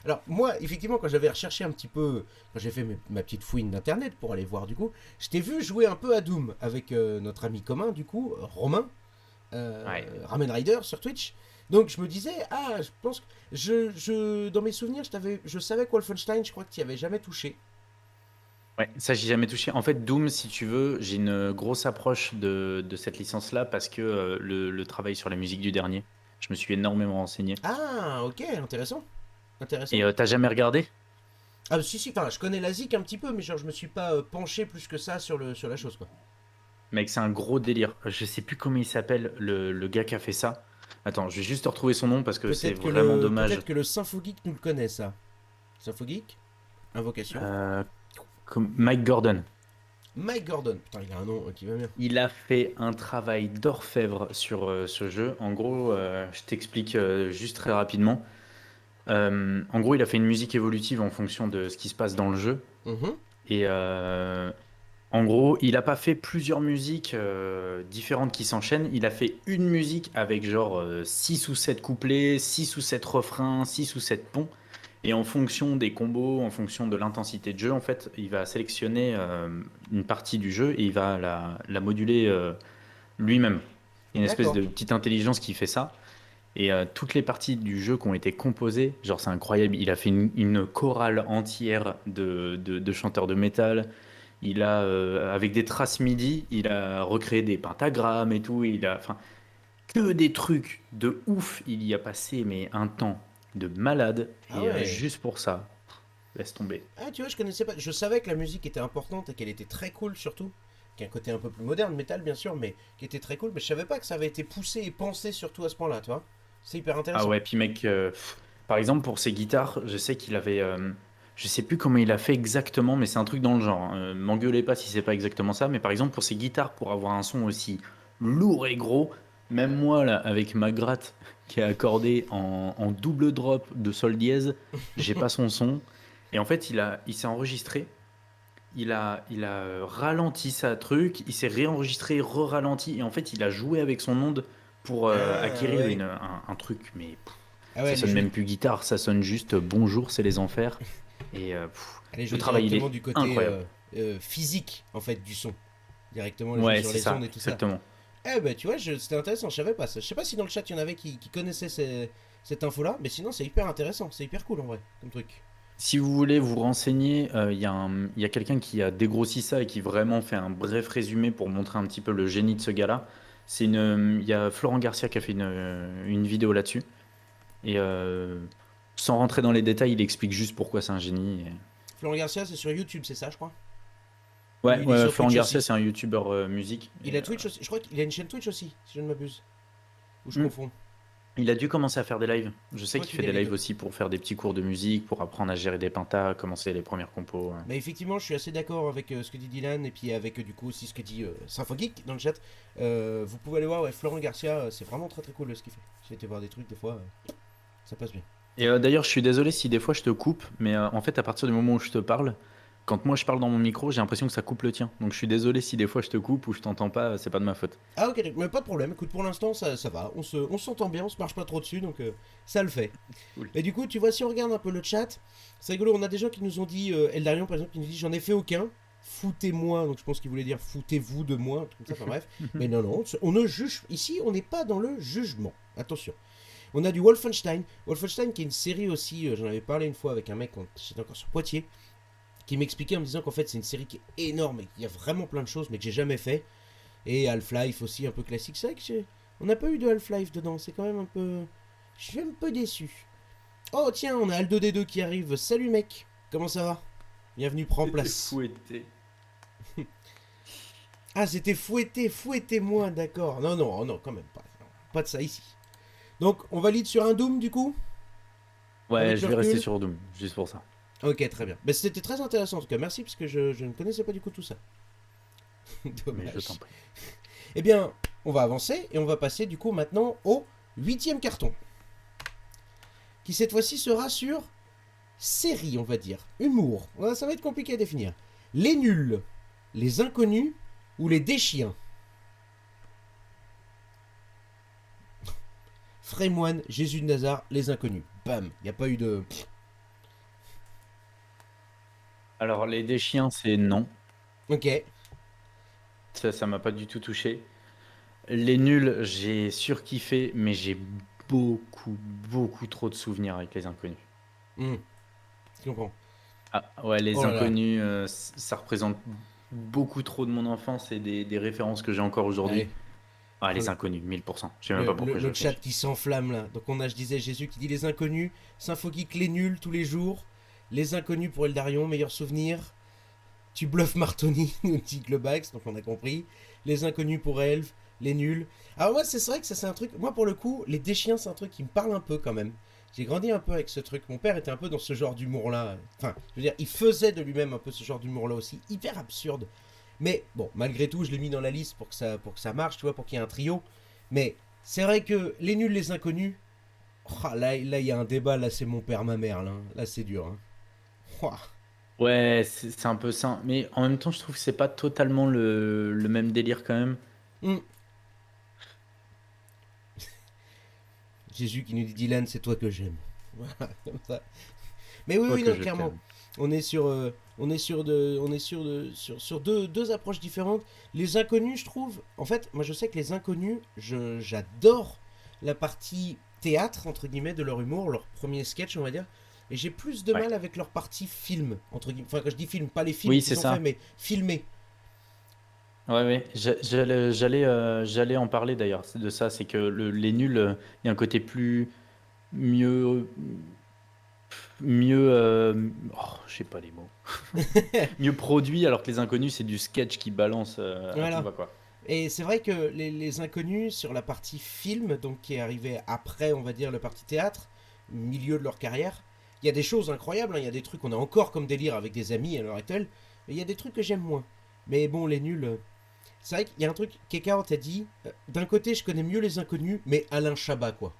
Alors, moi, effectivement, quand j'avais recherché un petit peu, quand j'ai fait ma petite fouine d'internet pour aller voir, du coup, je t'ai vu jouer un peu à Doom avec notre ami commun, du coup, Romain, Ouais. Ramen Rider sur Twitch. Donc, je me disais, je pense que. Dans mes souvenirs, je savais que Wolfenstein, je crois que tu n'y avais jamais touché. Ouais, ça j'ai jamais touché. En fait, Doom, si tu veux, j'ai une grosse approche de cette licence-là parce que le travail sur la musique du dernier, je me suis énormément renseigné. Ah, ok, intéressant. Et Intéressant. t'as jamais regardé? Ah, si, si, enfin, je connais la zik un petit peu, mais genre, je me suis pas penché plus que ça sur la chose, quoi. Mec, c'est un gros délire. Je sais plus comment il s'appelle, le gars qui a fait ça. Attends, je vais juste te retrouver son nom parce que c'est vraiment dommage. Peut-être que le Symphogeek nous le connaît, ça. Symphogeek, Invocation. Euh, Mike Gordon. Mike Gordon. Putain, il a un nom qui va bien. Il a fait un travail d'orfèvre sur ce jeu. En gros, je t'explique juste très rapidement. En gros, il a fait une musique évolutive en fonction de ce qui se passe dans le jeu. Mhm. Et en gros, il a pas fait plusieurs musiques différentes qui s'enchaînent. Il a fait une musique avec genre 6 ou 7 couplets, 6 ou 7 refrains, 6 ou 7 ponts. Et en fonction des combos, en fonction de l'intensité de jeu, en fait, il va sélectionner une partie du jeu et il va la moduler lui-même. Il y a une espèce D'accord. de petite intelligence qui fait ça. Et toutes les parties du jeu qui ont été composées, genre c'est incroyable. Il a fait une chorale entière de chanteurs de métal. Il a, avec des traces MIDI, il a recréé des pentagrammes et tout. Il a, enfin, que des trucs de ouf. Il y a passé mais un temps de malade. Ah Et ouais. juste pour ça, laisse tomber. Ah, tu vois, je connaissais pas. Je savais que la musique était importante et qu'elle était très cool, surtout. Qui a un côté un peu plus moderne, métal, bien sûr, mais qui était très cool. Mais je savais pas que ça avait été poussé et pensé surtout à ce point-là, tu vois. C'est hyper Ah intéressant. ouais, puis mec, par exemple pour ses guitares, je sais qu'il avait, je sais plus comment il a fait exactement, mais c'est un truc dans le genre, hein. M'engueulez pas si c'est pas exactement ça, mais par exemple pour ses guitares, pour avoir un son aussi lourd et gros, même moi là, avec ma gratte qui est accordée en double drop de sol dièse, j'ai pas son son. Et en fait, il s'est enregistré, il a ralenti sa truc, il s'est réenregistré, re-ralenti, et en fait, il a joué avec son onde pour Ah acquérir ouais. un truc, mais Ah ouais, ça les sonne jeux. même plus guitare, ça sonne juste bonjour, c'est les enfers. Et Allez le jouer travail, il directement est du côté incroyable. physique, en fait, du son. Directement les jeux Ouais, sur c'est les ça, ondes et tout ça. exactement. Eh ben, tu vois, c'était intéressant, je savais pas ça. Je sais pas si dans le chat il y en avait qui connaissaient cette info-là, mais sinon c'est hyper intéressant, c'est hyper cool en vrai, comme truc. Si vous voulez vous renseigner, il y a quelqu'un qui a dégrossi ça et qui vraiment fait un bref résumé pour montrer un petit peu le génie de ce gars-là. Il y a Florent Garcia qui a fait une vidéo là-dessus. Et sans rentrer dans les détails, il explique juste pourquoi c'est un génie. Florent Garcia, c'est sur YouTube, c'est ça, je crois. Ou Ouais, il est ouais, sur Florent Twitch Garcia, aussi. c'est un youtubeur musique. Il Et, a Twitch aussi, je crois qu'il a une chaîne Twitch aussi, si je ne m'abuse. Ou je hmm, confonds. il a dû commencer à faire des lives. Je Je sais crois qu'il qu'il fait y a des les lives deux. aussi pour faire des petits cours de musique, pour apprendre à gérer des pentas, commencer les premières compos. Mais effectivement, je suis assez d'accord avec ce que dit Dylan et puis avec du coup aussi ce que dit Symphogeek dans le chat. Vous pouvez aller voir, ouais, Florent Garcia, c'est vraiment très très cool ce qu'il fait. J'ai été voir des trucs, des fois, ça passe bien. Et d'ailleurs, je suis désolé si des fois je te coupe, mais en fait, à partir du moment où je te parle, quand moi je parle dans mon micro, j'ai l'impression que ça coupe le tien. Donc je suis désolé si des fois je te coupe ou je t'entends pas, c'est pas de ma faute. Ah ok, mais pas de problème. Écoute, pour l'instant, ça va. On s'entend bien, on se marche pas trop dessus, donc ça le fait. Cool. Et du coup, tu vois, si on regarde un peu le chat, c'est rigolo. On a des gens qui nous ont dit, Eldarion par exemple, qui nous dit j'en ai fait aucun. Foutez-moi, donc je pense qu'il voulait dire foutez-vous de moi, un truc comme ça, enfin bref. Mais non, non, on ne juge. Ici, on n'est pas dans le jugement. Attention. On a du Wolfenstein. Wolfenstein qui est une série aussi, j'en avais parlé une fois avec un mec quand j'étais encore sur Poitiers, qui m'expliquait en me disant qu'en fait c'est une série qui est énorme et qu'il y a vraiment plein de choses mais que j'ai jamais fait. Et Half-Life aussi un peu classique. C'est vrai que on n'a pas eu de Half-Life dedans, c'est quand même un peu... Je suis un peu déçu. Oh tiens, on a Aldo D2 qui arrive. Salut mec, comment ça va? Bienvenue, prends C'était place. fouetté. Ah, c'était fouetté, fouettez-moi, d'accord. Non, non, oh non, quand même pas. Pas de ça ici. Donc, on valide sur un Doom du coup? Ouais, Avec je le vais rester recul? sur Doom, juste pour ça. Ok, très bien. Mais c'était très intéressant en tout cas. Merci parce que je ne connaissais pas du coup tout ça. Mais je t'en Dommage. prie. Eh bien, on va avancer et on va passer du coup maintenant au 8e carton. Qui cette fois-ci sera sur série, on va dire. Humour. Ouais, ça va être compliqué à définir. Les nuls, les inconnus ou les déchiens. Frémoine, Jésus de Nazareth, les inconnus. Bam, il n'y a pas eu de... Alors, les déchiens, c'est non. Ok. Ça m'a pas du tout touché. Les nuls, j'ai surkiffé, mais j'ai beaucoup, beaucoup trop de souvenirs avec les inconnus. Hmm, je comprends. Ah, ouais, Oh les là là. inconnus, ça représente beaucoup trop de mon enfance et des références que j'ai encore aujourd'hui. Allez. Ah, Oh, les inconnus, 1000%. Je sais même Le, pas le- pourquoi je le chat réfléchis. qui s'enflamme là. Donc on a, je disais, Jésus qui dit les inconnus, Symphogeek les nuls tous les jours. Les inconnus pour Eldarion, meilleur souvenir. Tu bluffes Martoni, nous dit Globax, donc on a compris. Les inconnus pour Elve, les nuls. Alors moi c'est vrai que ça c'est un truc, moi pour le coup, les déchiens c'est un truc qui me parle un peu quand même. J'ai grandi un peu avec ce truc, mon père était un peu dans ce genre d'humour là. Enfin, je veux dire, il faisait de lui-même un peu ce genre d'humour là aussi, hyper absurde. Mais bon, malgré tout, je l'ai mis dans la liste pour que ça marche, tu vois, pour qu'il y ait un trio. Mais c'est vrai que les nuls, les inconnus, oh, là il y a un débat, là c'est mon père, ma mère, là c'est dur. Hein. Ouah. Ouais, c'est un peu ça. Mais en même temps, je trouve que c'est pas totalement le même délire quand même. Hum. Jésus qui nous dit Dylan, c'est toi que j'aime. Voilà, comme ça. Mais oui, Toi oui, que non, je clairement. t'aime. On est sur deux approches différentes. Les inconnus, je trouve. En fait, moi, je sais que les inconnus, j'adore la partie théâtre entre guillemets de leur humour, leur premier sketch, on va dire. Et j'ai plus de Ouais. mal avec leur partie film entre guillemets. Enfin, quand je dis film, pas les films Oui, c'est qu'ils ont fait, ça. mais filmés. Ouais, ouais. J'allais en parler d'ailleurs de ça. C'est que les nuls, il y a un côté plus mieux, mieux, je sais pas les mots. Mieux produit, alors que les inconnus, c'est du sketch qui balance à tout Voilà. va quoi. Et c'est vrai que les inconnus sur la partie film, donc qui est arrivé après, on va dire, la partie théâtre, milieu de leur carrière, il y a des choses incroyables, hein, il y a des trucs qu'on a encore comme délire avec des amis à l'heure actuelle, mais il y a des trucs que j'aime moins. Mais bon, les nuls. C'est vrai qu'il y a un truc, Keka t'a dit, d'un côté je connais mieux les inconnus, mais Alain Chabat quoi.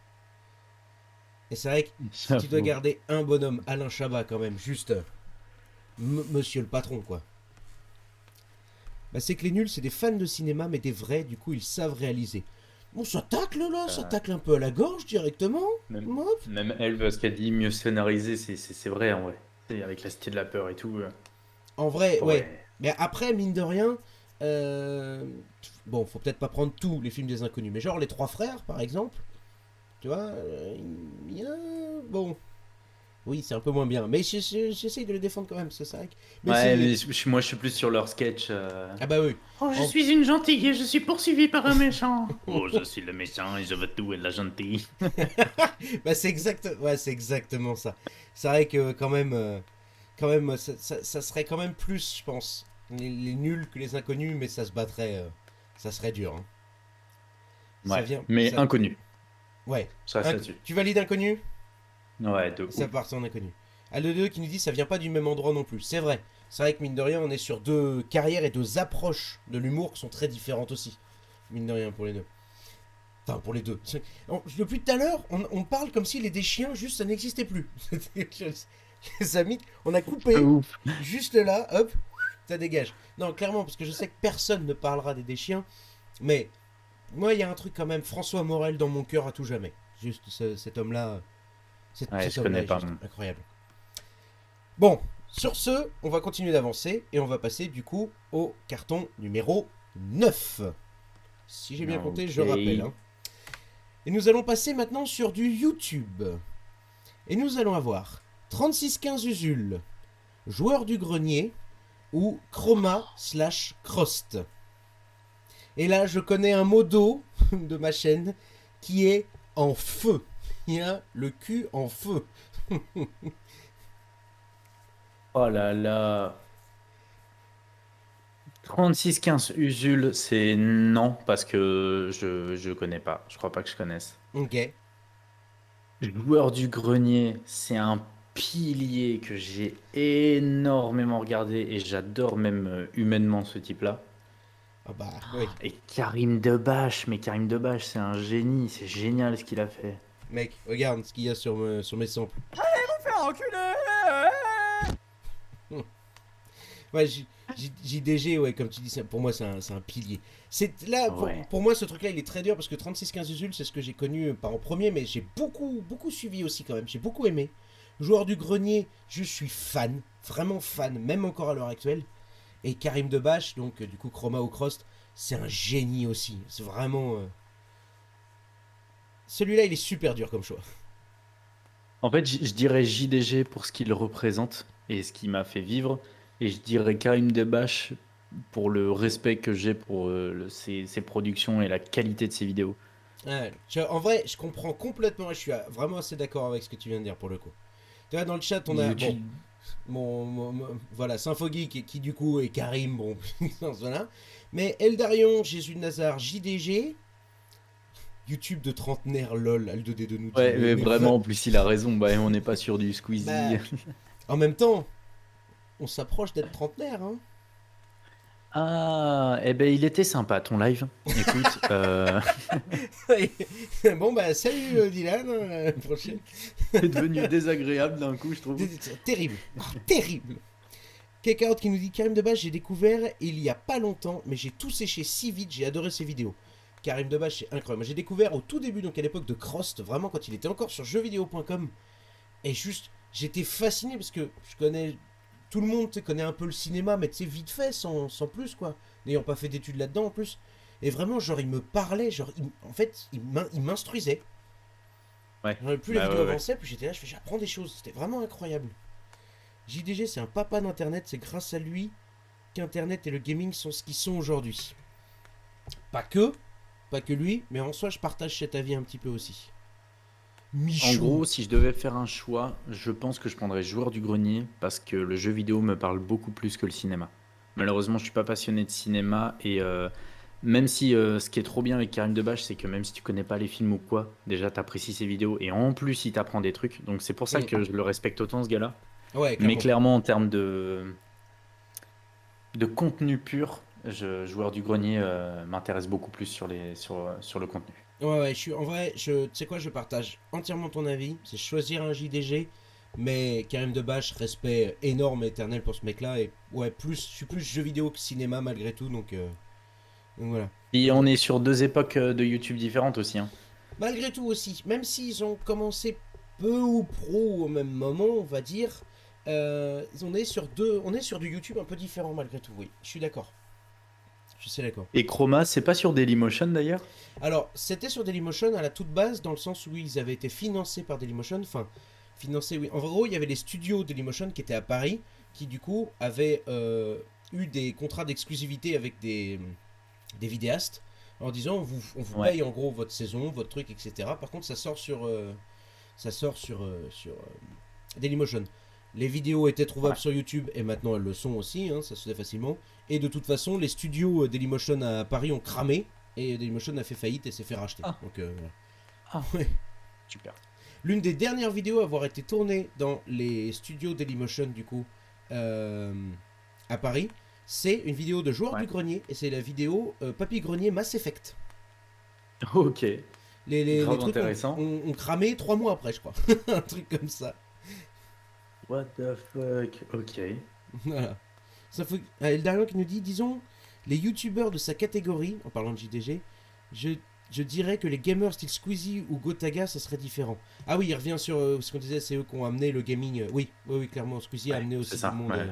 Et c'est vrai que si tu dois J'avoue. garder un bonhomme, Alain Chabat quand même, juste monsieur le patron quoi. Bah, c'est que les nuls, c'est des fans de cinéma, mais des vrais, du coup, ils savent réaliser. Bon, ça tacle là, ça Euh, tacle un peu à la gorge directement. même, Hop. même elle, ce qu'elle dit, mieux scénarisé, c'est vrai en vrai. C'est avec la Cité de la peur et tout. En vrai, ouais. Ouais. Mais après, mine de rien, euh, bon, faut peut-être pas prendre tous les films des inconnus, mais genre Les Trois Frères, par exemple, tu vois, il y a... Bon, oui, c'est un peu moins bien, mais j'essaye de les défendre quand même, c'est vrai. Mais Ouais, c'est... mais moi je suis plus sur leur sketch. Ah bah oui. Oh, je En- suis une gentille et je suis poursuivi par un méchant. Oh, je suis le méchant et je veux tout et la gentille. Bah ouais, c'est exactement ça. C'est vrai que quand même, ça serait quand même plus, je pense, les nuls que les inconnus, mais ça se battrait, ça serait dur. Hein. Ça Ouais, vient, mais ça, inconnu. ouais. Je reste là-dessus. Tu valides inconnu? Ouais, de Ça ouf. part en inconnu. Al2 qui nous dit ça vient pas du même endroit non plus. C'est vrai. C'est vrai que mine de rien, on est sur deux carrières et deux approches de l'humour qui sont très différentes aussi. Mine de rien pour les deux. Enfin, pour les deux. Depuis tout à l'heure, on parle comme si les déchiens, juste, ça n'existait plus. Les amis, on a De coupé, ouf. juste là, hop, ça dégage. Non, clairement, parce que je sais que personne ne parlera des déchiens, mais moi, il y a un truc quand même, François Morel dans mon cœur à tout jamais. Juste cet homme-là, Ouais, cet je homme-là connais est pas. juste incroyable. Bon, sur ce, on va continuer d'avancer et on va passer du coup au carton numéro 9. Si j'ai bien compté, je rappelle. Ok. Hein. Et nous allons passer maintenant sur du YouTube. Et nous allons avoir 3615 Usul, Joueur du Grenier ou Chroma slash Crost. Et là, je connais un modo de ma chaîne qui est en feu. Il y a le cul en feu. Oh là là. 36-15 Usul, c'est non, parce que je connais pas. Je crois pas que je connaisse. Ok. Joueur du grenier, c'est un pilier que j'ai énormément regardé et j'adore même humainement ce type-là. Ah bah oui. Et Karim Debache, mais Karim Debache, c'est un génie, c'est génial ce qu'il a fait. Mec, regarde ce qu'il y a sur mes samples. Faire enculer. Ouais, JDG, ouais, comme tu dis, pour moi, c'est un pilier. Là, Ouais. pour moi, ce truc-là, il est très dur parce que 3615 Usul, c'est ce que j'ai connu pas en premier, mais j'ai beaucoup, beaucoup suivi aussi quand même. J'ai beaucoup aimé. Joueur du grenier, je suis fan, vraiment fan, même encore à l'heure actuelle. Et Karim Debache, donc du coup Chroma ou Crost, c'est un génie aussi. C'est vraiment. Celui-là, il est super dur comme choix. En fait, je dirais JDG pour ce qu'il représente et ce qui m'a fait vivre. Et je dirais Karim Debache pour le respect que j'ai pour ses productions et la qualité de ses vidéos. Ouais, en vrai, je comprends complètement. Je suis vraiment assez d'accord avec ce que tu viens de dire pour le coup. Tu vois, dans le chat, on a. Bon, YouTube. voilà, Symphogeek qui du coup est Karim, bon, voilà. Mais Eldarion, Jésus de Nazar, JDG, YouTube de trentenaire, lol, Aldo D2 nous dit. Ouais, mais vraiment, en plus, il a raison. Bah, on n'est pas sur du Squeezie. Bah, en même temps, on s'approche d'être trentenaire, hein. Ah, eh ben, il était sympa ton live. Écoute, Bon, bah, salut Dylan, à la prochaine. c'est devenu désagréable d'un coup, je trouve. Terrible, terrible. Quelqu'un qui nous dit Karim Debache, j'ai découvert il y a pas longtemps, mais j'ai tout séché si vite, j'ai adoré ses vidéos. Karim Debache, c'est incroyable. J'ai découvert au tout début, donc à l'époque de Crost, vraiment quand il était encore sur jeuxvideo.com. Et juste, j'étais fasciné parce que je connais. Tout le monde connaît un peu le cinéma, mais tu sais, vite fait, sans plus, quoi. N'ayant pas fait d'études là-dedans en plus. Et vraiment, genre, il me parlait, genre, en fait, il m'instruisait. Ouais. Plus Bah, les vidéos ouais, ouais. avançaient, plus j'étais là, j'apprends des choses. C'était vraiment incroyable. JDG, c'est un papa d'internet, c'est grâce à lui qu'internet et le gaming sont ce qu'ils sont aujourd'hui. Pas que lui, mais en soi, je partage cet avis un petit peu aussi. En Michou. gros, si je devais faire un choix, je pense que je prendrais joueur du grenier parce que le jeu vidéo me parle beaucoup plus que le cinéma. Malheureusement, je suis pas passionné de cinéma et même si ce qui est trop bien avec Karim Debache, c'est que même si tu connais pas les films ou quoi, déjà tu apprécies ses vidéos et en plus il t'apprend des trucs. Donc c'est pour ça que je le respecte autant ce gars-là. Ouais, Mais clairement. clairement en termes de contenu pur, joueur du grenier m'intéresse beaucoup plus sur le contenu. Ouais, en vrai, tu sais quoi, je partage entièrement ton avis. C'est choisir un JDG, mais Karim Debache, respect énorme et éternel pour ce mec-là. Et ouais, je suis plus jeu vidéo que cinéma malgré tout, donc voilà. Et Donc, on est sur deux époques de YouTube différentes aussi, hein. malgré tout aussi, même s'ils ont commencé peu ou pro au même moment, on va dire, on est sur du YouTube un peu différent malgré tout. Oui, je suis d'accord. Je suis d'accord. Et Chroma, c'est pas sur Dailymotion d'ailleurs? Alors, c'était sur Dailymotion à la toute base, dans le sens où ils avaient été financés par Dailymotion. Enfin, financés, oui. En gros, il y avait les studios Dailymotion qui étaient à Paris, qui du coup avaient eu des contrats d'exclusivité avec des vidéastes, en disant on vous Ouais. paye en gros votre saison, votre truc, etc. Par contre, ça sort sur Dailymotion. Les vidéos étaient trouvables Ouais. sur YouTube et maintenant elles le sont aussi, hein, ça se fait facilement. Et de toute façon, les studios Dailymotion à Paris ont cramé et Dailymotion a fait faillite et s'est fait racheter. Ah. Donc voilà. Ah, Ouais. super. L'une des dernières vidéos à avoir été tournée dans les studios Dailymotion du coup à Paris, c'est une vidéo de Joueur Ouais. du Grenier et c'est la vidéo Papy Grenier Mass Effect. Ok. Les Grave trucs intéressant. ont cramé 3 mois après, je crois. Un truc comme ça. What the fuck? Ok. Voilà. Ça faut... Eldarion qui nous dit, disons, les youtubeurs de sa catégorie, en parlant de JDG, je dirais que les gamers style Squeezie ou Gotaga, ça serait différent. Ah oui, il revient sur ce qu'on disait, c'est eux qui ont amené le gaming. Oui, clairement, Squeezie a Ouais, amené c'est aussi ça, du monde. ouais.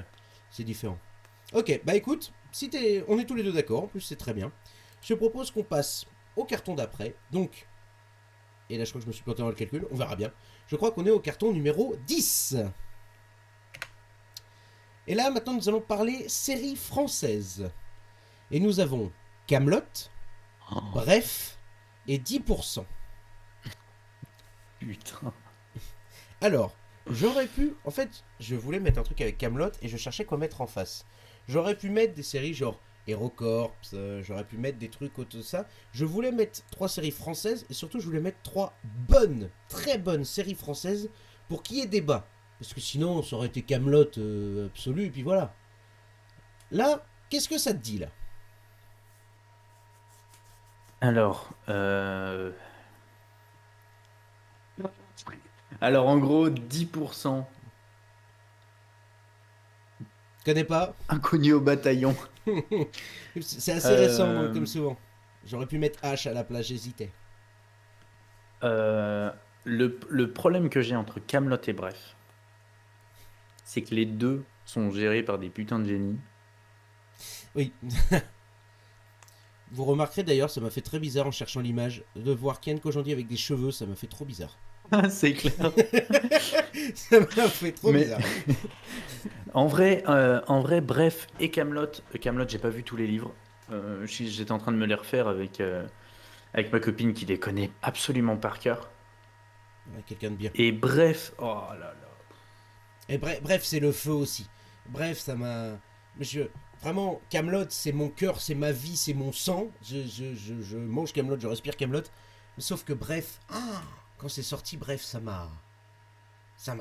C'est différent. Ok, bah écoute, on est tous les deux d'accord, en plus c'est très bien. Je propose qu'on passe au carton d'après. Donc, et là je crois que je me suis planté dans le calcul, on verra bien. Je crois qu'on est au carton numéro 10. Et là, maintenant, nous allons parler séries françaises. Et nous avons Camelot, Oh, Bref et 10%. putain. Alors, j'aurais pu... En fait, je voulais mettre un truc avec Camelot et je cherchais quoi mettre en face. J'aurais pu mettre des séries genre HeroCorps, j'aurais pu mettre des trucs autour de ça. Je voulais mettre 3 séries françaises et surtout je voulais mettre 3 bonnes, très bonnes séries françaises pour qu'il y ait débat. Parce que sinon, ça aurait été Camelot absolu et puis voilà. Là, qu'est-ce que ça te dit là? Alors, alors en gros, 10% Connais pas? inconnu au bataillon. C'est assez récent, donc Euh, comme souvent. J'aurais pu mettre H à la place, j'hésitais. le problème que j'ai entre Camelot et Bref, c'est que les deux sont gérés par des putains de génies. Oui. Vous remarquerez d'ailleurs, ça m'a fait très bizarre en cherchant l'image, de voir Ken Kojandi avec des cheveux, ça m'a fait trop bizarre. C'est clair. Ça m'a fait trop Mais- bizarre. En vrai, bref, et Camelot, j'ai pas vu tous les livres. J'étais en train de me les refaire avec ma copine qui les connaît absolument par cœur. Ouais, quelqu'un de bien. Et bref, oh là là. Et bref, c'est le feu aussi. Bref, ça m'a. Monsieur, vraiment, Camelot, c'est mon cœur, c'est ma vie, c'est mon sang. Je mange Camelot, je respire Camelot. Sauf que bref, quand c'est sorti, bref, ça m'a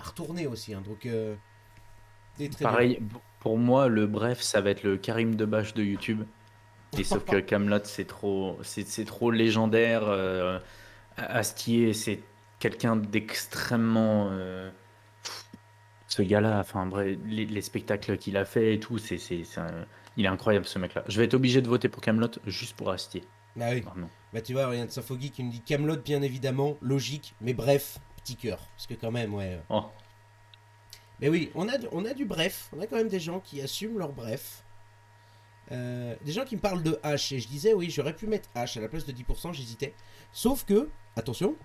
retourné aussi. Hein, donc, c'est très bien. Pareil, pour moi, le bref, ça va être le Karim Debache de YouTube. Et sauf que Camelot, c'est trop légendaire. Astier, c'est quelqu'un d'extrêmement. Ce gars-là, enfin bref, les spectacles qu'il a fait et tout, il est incroyable ce mec-là. Je vais être obligé de voter pour Camelot juste pour Astier. Bah oui. Vraiment. Bah tu vois, rien de Symphogie qui me dit Camelot, bien évidemment, logique, mais bref, petit cœur. Parce que quand même, ouais. Oh. Mais oui, on a du bref. On a quand même des gens qui assument leur bref. Des gens qui me parlent de H. Et je disais, oui, j'aurais pu mettre H à la place de 10%, j'hésitais. Sauf que, attention,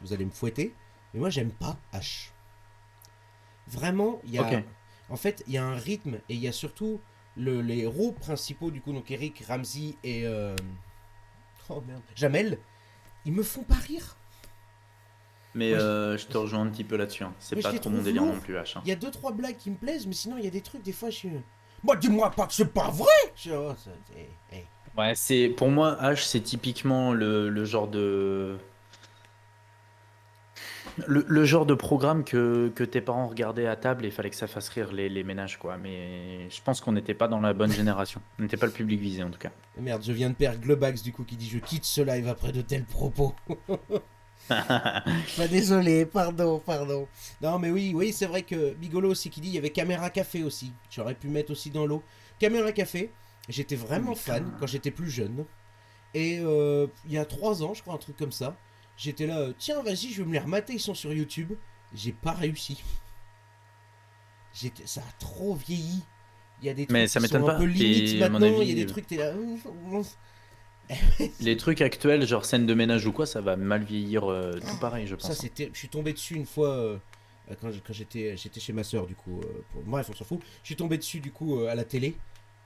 vous allez me fouetter, mais moi j'aime pas H. Vraiment, il y a. Ok. En fait, il y a un rythme et il y a surtout les héros principaux, du coup, donc Eric, Ramsey et. Oh merde. Jamel, ils me font pas rire. Mais Ouais, je te rejoins un petit peu là-dessus. Hein. C'est mais je pas les trop mon trouve délire lourds. non plus, H. Hein. Il y a 2-3 blagues qui me plaisent, mais sinon, il y a des trucs, des fois, je suis. Moi, dis-moi pas que c'est pas vrai! Oh, Ouais, pour moi, H, c'est typiquement le genre de. Le genre de programme que tes parents regardaient à table et il fallait que ça fasse rire les ménages, quoi. Mais je pense qu'on n'était pas dans la bonne génération. On n'était pas le public visé, en tout cas. Merde, je viens de perdre Globax du coup qui dit je quitte ce live après de tels propos. Bah, désolé, pardon. Non mais oui, c'est vrai que Bigolo aussi qui dit il y avait Caméra Café aussi. J'aurais pu mettre aussi dans l'eau. Caméra Café, j'étais vraiment fan quand j'étais plus jeune. Et il y a 3 ans, je crois, un truc comme ça. J'étais là, tiens vas-y, je vais me les remater, ils sont sur YouTube. J'ai pas réussi. Ça a trop vieilli. Il y a des trucs Mais ça qui sont m'étonne un pas. peu limites Et à mon maintenant, il y a avis, des trucs, t'es là... les trucs actuels, genre scène de ménage ou quoi, ça va mal vieillir tout pareil, je Ça, pense. c'était. Je suis tombé dessus une fois quand j'étais chez ma soeur, du coup. Bref, on s'en fout. Je suis tombé dessus, du coup, à la télé.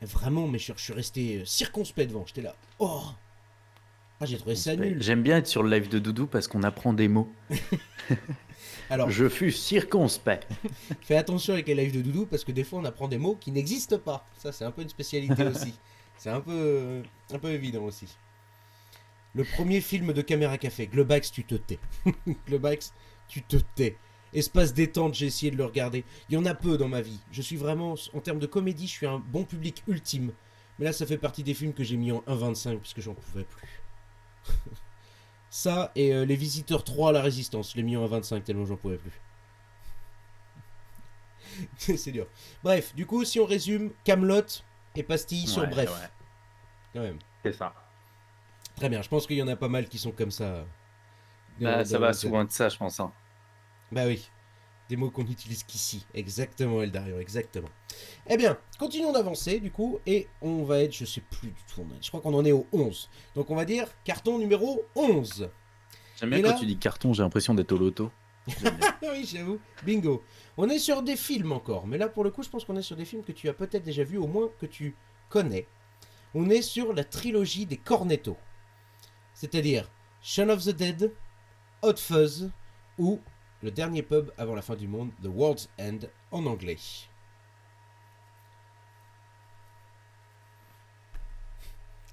Et vraiment, mais je suis resté circonspect devant. J'étais là. Oh! Ah, j'ai trouvé ça nul. J'aime bien être sur le live de Doudou parce qu'on apprend des mots. Alors, Je fus circonspect. fais attention avec les lives de Doudou parce que des fois, on apprend des mots qui n'existent pas. Ça, c'est un peu une spécialité aussi. C'est un peu évident aussi. Le premier film de Caméra Café, Globax, tu te tais. Globax, tu te tais. Espace détente, j'ai essayé de le regarder. Il y en a peu dans ma vie. Je suis vraiment, en termes de comédie, je suis un bon public ultime. Mais là, ça fait partie des films que j'ai mis en 1,25 parce que j'en pouvais plus. Ça et Les Visiteurs 3 à la Résistance, je l'ai mis en 1,25 tellement j'en pouvais plus. C'est dur. Bref, du coup, si on résume, Camelot et Pastille sur Ouais, Bref. ouais, Quand même. c'est ça. Très bien, je pense qu'il y en a pas mal qui sont comme ça. Bah, ça Dans va le- souvent être ça, je pense. Hein. Bah oui. Des mots qu'on n'utilise qu'ici. Exactement, Eldarion, exactement. Eh bien, continuons d'avancer, du coup, et on va être, je sais plus du tout, je crois qu'on en est au 11. Donc on va dire carton numéro 11. J'aime bien Et quand là- tu dis carton, j'ai l'impression d'être au loto. J'aime bien. Oui, j'avoue. Bingo. On est sur des films encore, mais là, pour le coup, je pense qu'on est sur des films que tu as peut-être déjà vus, au moins que tu connais. On est sur la trilogie des Cornetto. C'est-à-dire Shaun of the Dead, Hot Fuzz ou Le dernier pub avant la fin du monde, The World's End en anglais.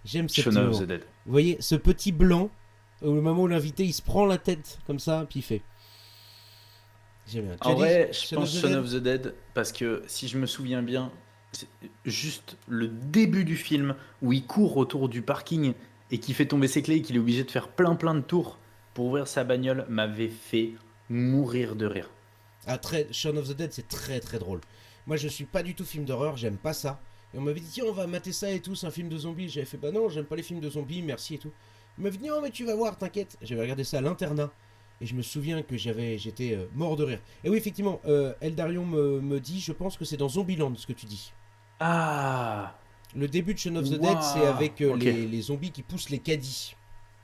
J'aime cette Shaun moment. of the Dead. Vous voyez, ce petit blanc, au moment où l'invité il se prend la tête comme ça, puis il fait. J'aime bien. Tu as En dit vrai, je Shaun of pense the Shaun Dead of the Dead parce que si je me souviens bien, c'est juste le début du film où il court autour du parking et qui fait tomber ses clés et qu'il est obligé de faire plein de tours pour ouvrir sa bagnole m'avait fait mourir de rire. Ah, Shaun of the Dead, c'est très très drôle. Moi, je suis pas du tout film d'horreur, j'aime pas ça. Et on m'avait dit, tiens, on va mater ça et tout, c'est un film de zombies. J'avais fait, bah non, j'aime pas les films de zombies, merci et tout. Il m'avait dit, non, mais tu vas voir, t'inquiète. J'avais regardé ça à l'internat. Et je me souviens que j'étais mort de rire. Et oui, effectivement, Eldarion me dit, je pense que c'est dans Zombieland ce que tu dis. Ah, Le début de Shaun of the Dead, c'est waouh, avec ok. les zombies qui poussent les caddies.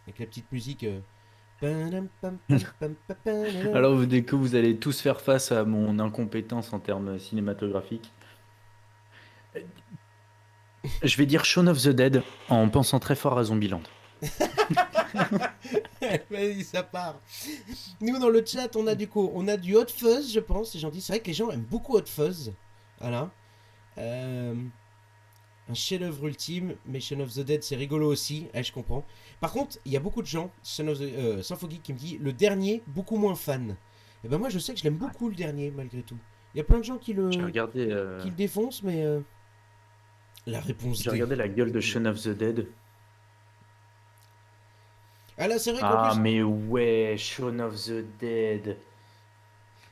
Avec la petite musique. Padam, pam, pam, pam, pam, padam. Alors, dès que vous allez tous faire face à mon incompétence en termes cinématographiques, je vais dire Shaun of the Dead en pensant très fort à Zombieland. Vas-y, ça part. Nous, dans le chat, on a du coup, on a du Hot Fuzz, je pense. Et j'en dis, c'est vrai que les gens aiment beaucoup Hot Fuzz. Voilà. Euh, un chef-d'œuvre ultime, mais Shaun of the Dead, c'est rigolo aussi. Je comprends. Par contre, il y a beaucoup de gens, Symphogeek, qui me dit le dernier, beaucoup moins fan. Et ben moi, je sais que je l'aime beaucoup le dernier, malgré tout. Il y a plein de gens J'ai regardé, qui le défoncent, mais la réponse j'ai D. regardé la gueule de Shaun of the Dead. Ah là, c'est vrai qu'en Ah, plus, mais ouais, Shaun of the Dead.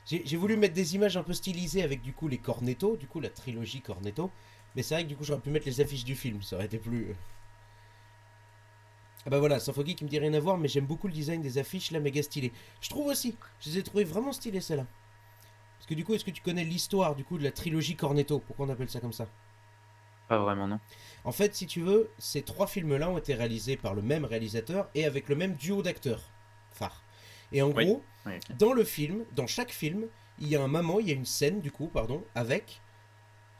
j'ai voulu mettre des images un peu stylisées avec du coup les Cornetto, du coup la trilogie Cornetto. Mais c'est vrai que du coup, j'aurais pu mettre les affiches du film, ça aurait été plus. Ah bah voilà, Symphogeek qui me dit rien à voir, mais j'aime beaucoup le design des affiches là, méga stylé. Je trouve aussi, je les ai trouvées vraiment stylées celles-là. Parce que du coup, est-ce que tu connais l'histoire du coup de la trilogie Cornetto? Pourquoi on appelle ça comme ça? Pas vraiment, non. En fait, si tu veux, ces trois films-là ont été réalisés par le même réalisateur et avec le même duo d'acteurs phares. Et en Oui. gros, Oui, ok. dans le film, dans chaque film, il y a un moment, il y a une scène du coup, pardon, avec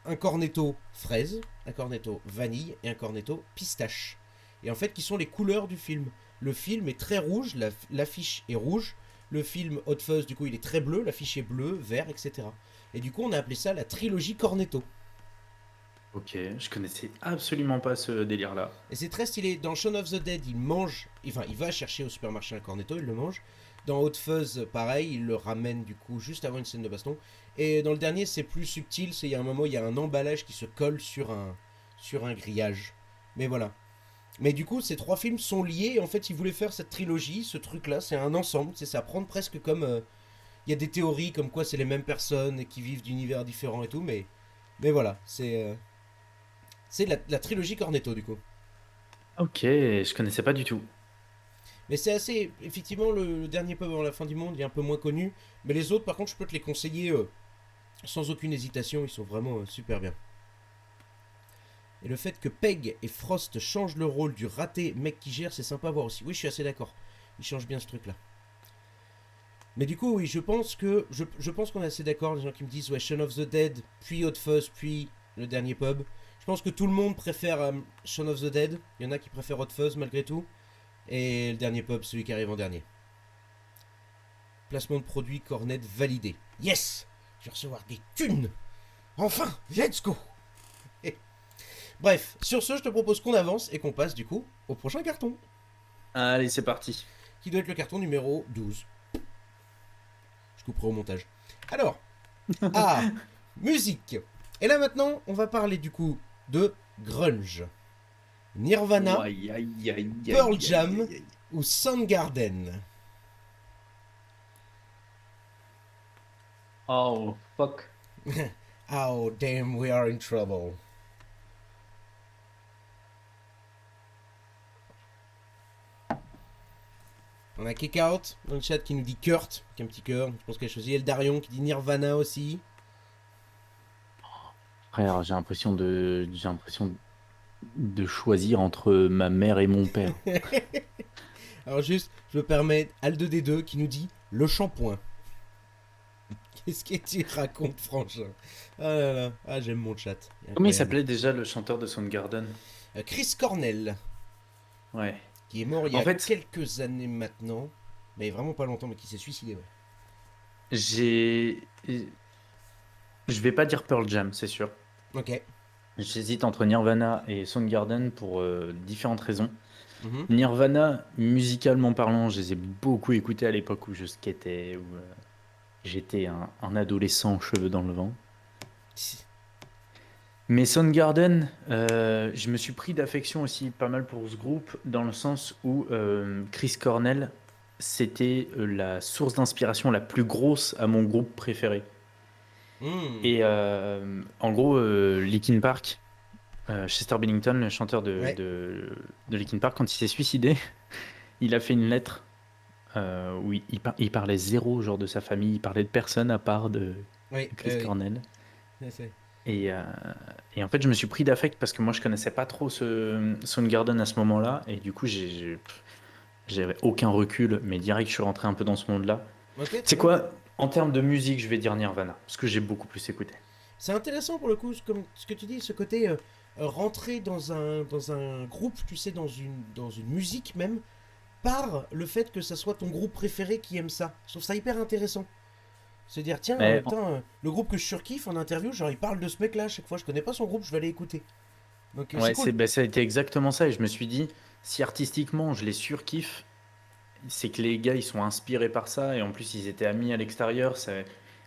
un cornetto fraise, un cornetto vanille et un cornetto pistache. Et en fait, qui sont les couleurs du film. Le film est très rouge, l'affiche est rouge. Le film Hot Fuzz, du coup, il est très bleu, l'affiche est bleue, vert, etc. Et du coup, on a appelé ça la trilogie Cornetto. Ok, je connaissais absolument pas ce délire-là. Et c'est très stylé. Dans Shaun of the Dead, il mange, enfin, il va chercher au supermarché un cornetto, il le mange. Dans Hot Fuzz, pareil, il le ramène du coup juste avant une scène de baston. Et dans le dernier, c'est plus subtil. Il y a un moment, il y a un emballage qui se colle sur un grillage. Mais voilà. Mais du coup, ces trois films sont liés. Et en fait, ils voulaient faire cette trilogie, ce truc-là. C'est un ensemble. C'est ça prendre presque comme. Il y a des théories comme quoi c'est les mêmes personnes et qui vivent d'univers différents et tout. Mais voilà. C'est la trilogie Cornetto du coup. Ok, je connaissais pas du tout. Mais c'est assez. Effectivement, le dernier pub avant la fin du monde, il est un peu moins connu. Mais les autres, par contre, je peux te les conseiller sans aucune hésitation. Ils sont vraiment super bien. Et le fait que Peg et Frost changent le rôle du raté mec qui gère, c'est sympa à voir aussi. Oui, je suis assez d'accord. Ils changent bien ce truc-là. Mais du coup, oui, je pense qu'on est assez d'accord. Les gens qui me disent, ouais, Shaun of the Dead, puis Hot Fuzz, puis le dernier pub. Je pense que tout le monde préfère Shaun of the Dead. Il y en a qui préfèrent Hot Fuzz malgré tout. Et le dernier pub, celui qui arrive en dernier. Placement de produit Cornet validé. Yes! Je vais recevoir des thunes! Enfin! Let's go! Bref, sur ce, je te propose qu'on avance et qu'on passe du coup au prochain carton. Allez, c'est parti. Qui doit être le carton numéro 12. Je couperai au montage. Alors, musique. Et là maintenant, on va parler du coup de grunge. Nirvana, Aïe, aïe, aïe, Pearl aïe, Jam aïe, aïe. ou Soundgarden. Oh, fuck. Oh damn, we are in trouble. On a Kick Out dans le chat qui nous dit Kurt, qui a un petit cœur, je pense qu'elle a choisi Eldarion qui dit Nirvana aussi. Frère, j'ai l'impression de choisir entre ma mère et mon père. Alors juste, je me permets, Al2D2 qui nous dit le shampoing. Qu'est-ce que tu racontes, Frangin? Ah là là, ah j'aime mon chat. Comment il Incroyable. s'appelait déjà le chanteur de Soundgarden? Chris Cornell, Ouais. qui est mort il y En a fait, quelques années maintenant, mais vraiment pas longtemps, mais qui s'est suicidé. Ouais. j'ai. Je vais pas dire Pearl Jam, c'est sûr. Ok. J'hésite entre Nirvana et Soundgarden pour différentes raisons. Mhm. Nirvana, musicalement parlant, je les ai beaucoup écoutés à l'époque où je skatais, où j'étais un adolescent cheveux dans le vent. Mais Soundgarden, je me suis pris d'affection aussi pas mal pour ce groupe, dans le sens où Chris Cornell, c'était la source d'inspiration la plus grosse à mon groupe préféré. Hmm. Et en gros, Linkin Park, Chester Bennington, le chanteur Ouais. de Linkin Park, quand il s'est suicidé, il a fait une lettre où il parlait zéro genre de sa famille, il parlait de personne à part de Oui, Chris Cornell. oui. C'est- Et, euh, et en fait, je me suis pris d'affect parce que moi, je connaissais pas trop Soundgarden à ce moment-là. Et du coup, j'avais aucun recul, mais direct, je suis rentré un peu dans ce monde-là. Ok, très C'est bien. quoi, en termes de musique, je vais dire Nirvana, parce que j'ai beaucoup plus écouté. C'est intéressant pour le coup, comme ce que tu dis, ce côté rentrer dans un groupe, tu sais, dans une musique même, par le fait que ça soit ton groupe préféré qui aime ça. Je trouve ça hyper intéressant. Se dire, tiens, Mais putain, le groupe que je surkiffe en interview, genre il parle de ce mec-là à chaque fois, je connais pas son groupe, je vais aller écouter. Donc c'est ouais, cool. ça a été exactement ça. Et je me suis dit, si artistiquement, je les surkiffe, c'est que les gars, ils sont inspirés par ça. Et en plus, ils étaient amis à l'extérieur.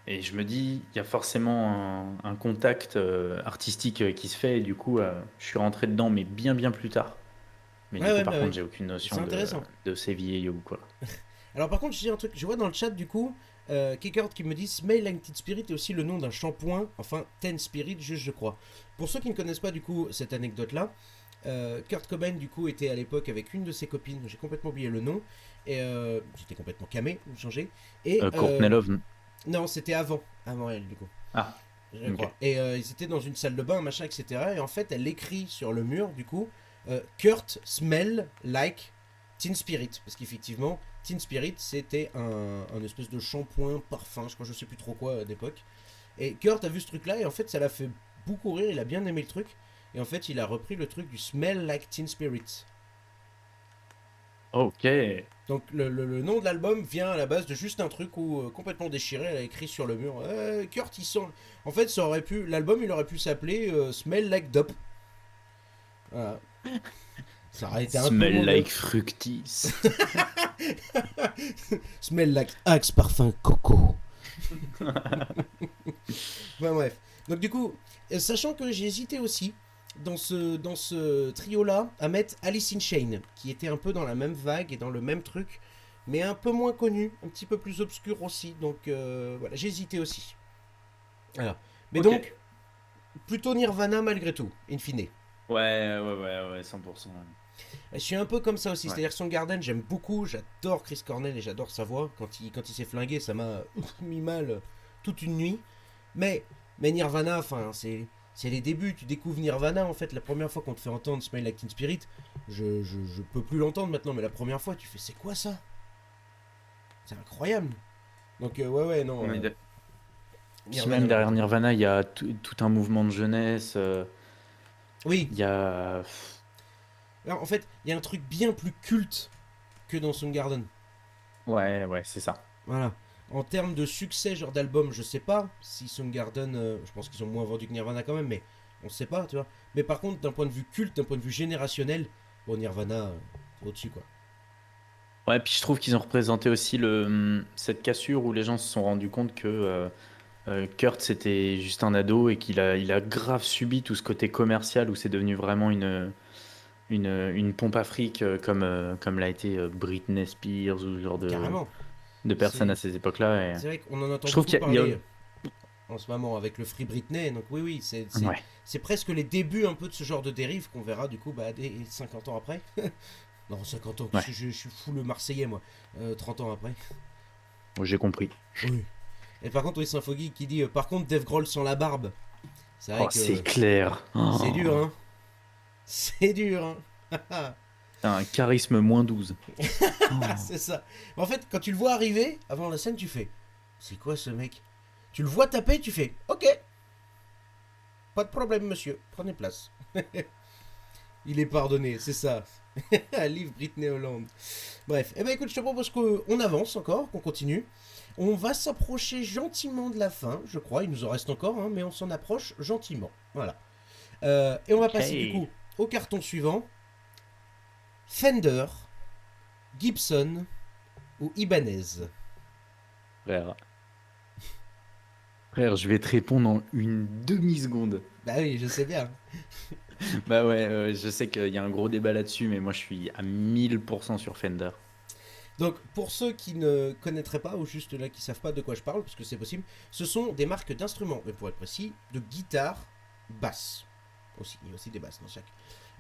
Et je me dis, il y a forcément un contact artistique qui se fait. Et du coup, je suis rentré dedans, mais bien plus tard. Mais Ouais, du coup, ouais, par bah contre, ouais. j'ai aucune C'est notion intéressant. de ces vieillots ou quoi. Alors par contre, je dis un truc, je vois dans le chat du coup, Kekard qui me dit Smell Like Teen Spirit est aussi le nom d'un shampoing, enfin Ten Spirit, juste je crois. Pour ceux qui ne connaissent pas du coup cette anecdote-là, Kurt Cobain du coup était à l'époque avec une de ses copines, j'ai complètement oublié le nom, et j'étais complètement camé, changé, et Courtney Love. non, c'était avant elle du coup. Ah, Je ok. crois. Et ils étaient dans une salle de bain, machin, etc. Et en fait, elle écrit sur le mur, du coup, Kurt smell like Teen Spirit. Parce qu'effectivement, Teen Spirit, c'était un espèce de shampoing, parfum, je crois, je sais plus trop quoi d'époque. Et Kurt a vu ce truc-là, et en fait, ça l'a fait beaucoup rire, il a bien aimé le truc. Et en fait, il a repris le truc du smell like Teen Spirit. Ok. Donc le nom de l'album vient à la base de juste un truc où complètement déchiré, elle a écrit sur le mur Kurt il sent. En fait, ça aurait pu l'album il aurait pu s'appeler Smell Like Dope. Voilà. Ça aurait été un peu Smell moins bien. like fructis. Smell Like Axe Parfum Coco. Enfin bref. Donc du coup, sachant que j'ai hésité aussi dans ce trio-là à mettre Alice in Chains, qui était un peu dans la même vague et dans le même truc, mais un peu moins connu, un petit peu plus obscur aussi. Donc voilà, j'ai hésité aussi. Voilà. Mais Ok. donc, plutôt Nirvana malgré tout, in fine. Ouais, 100%. Je suis un peu comme ça aussi, Ouais. c'est-à-dire Soundgarden, j'aime beaucoup, j'adore Chris Cornell et j'adore sa voix. Quand il s'est flingué, ça m'a mis mal toute une nuit. Mais Nirvana, enfin, c'est les débuts. Tu découvres Nirvana, en fait, la première fois qu'on te fait entendre Smell Like Teen Spirit, je peux plus l'entendre maintenant, mais la première fois, tu fais, c'est quoi ça? C'est incroyable. Donc, ouais, non. Mais Puis Nirvana, même malgré derrière tout. Nirvana, il y a tout un mouvement de jeunesse. Oui, Il y a. alors, en fait, il y a un truc bien plus culte que dans Soundgarden. Ouais, c'est ça. Voilà. En termes de succès, genre d'album, je sais pas si Soundgarden, je pense qu'ils ont moins vendu que Nirvana quand même, mais on sait pas, tu vois. Mais par contre, d'un point de vue culte, d'un point de vue générationnel, bon, Nirvana, c'est au-dessus, quoi. Ouais, puis je trouve qu'ils ont représenté aussi cette cassure où les gens se sont rendus compte que Kurt c'était juste un ado et il a grave subi tout ce côté commercial où c'est devenu vraiment une pompe à fric comme l'a été Britney Spears ou ce genre Carrément. de personnes à C'est, ces époques-là. Et c'est vrai qu'on en entend je trouve beaucoup qu'il y a. parler en ce moment avec le Free Britney. Donc oui, Ouais. c'est presque les débuts un peu de ce genre de dérive qu'on verra du coup bah, des 50 ans après. Non, 50 ans, Ouais, je suis fou le Marseillais, moi. 30 ans après. moi, j'ai compris. Oui. Et par contre, oui, Symphogie qui dit par contre, Dave Grohl sans la barbe. C'est vrai Oh, c'est que clair. c'est dur, Oh, hein. C'est dur, hein. t'as un charisme -12. Oh. C'est ça. En fait, quand tu le vois arriver, avant la scène, tu fais c'est quoi ce mec? Tu le vois taper, tu fais ok, pas de problème, monsieur, prenez place. Il est pardonné, c'est ça. Livre Britney Holland. Bref, eh ben écoute, je te propose qu'on avance encore, qu'on continue. On va s'approcher gentiment de la fin, je crois. Il nous en reste encore, hein, mais on s'en approche gentiment. Voilà. Et on va Ok. passer du coup au carton suivant. Fender, Gibson ou Ibanez. Frère. Frère, je vais te répondre en une demi-seconde. Bah oui, je sais bien. Bah ouais, je sais qu'il y a un gros débat là-dessus, mais moi je suis à 1000% sur Fender. Donc, pour ceux qui ne connaîtraient pas, ou juste là qui savent pas de quoi je parle, parce que c'est possible, ce sont des marques d'instruments, mais pour être précis, de guitare basse. Aussi, il y a aussi des basses dans chaque.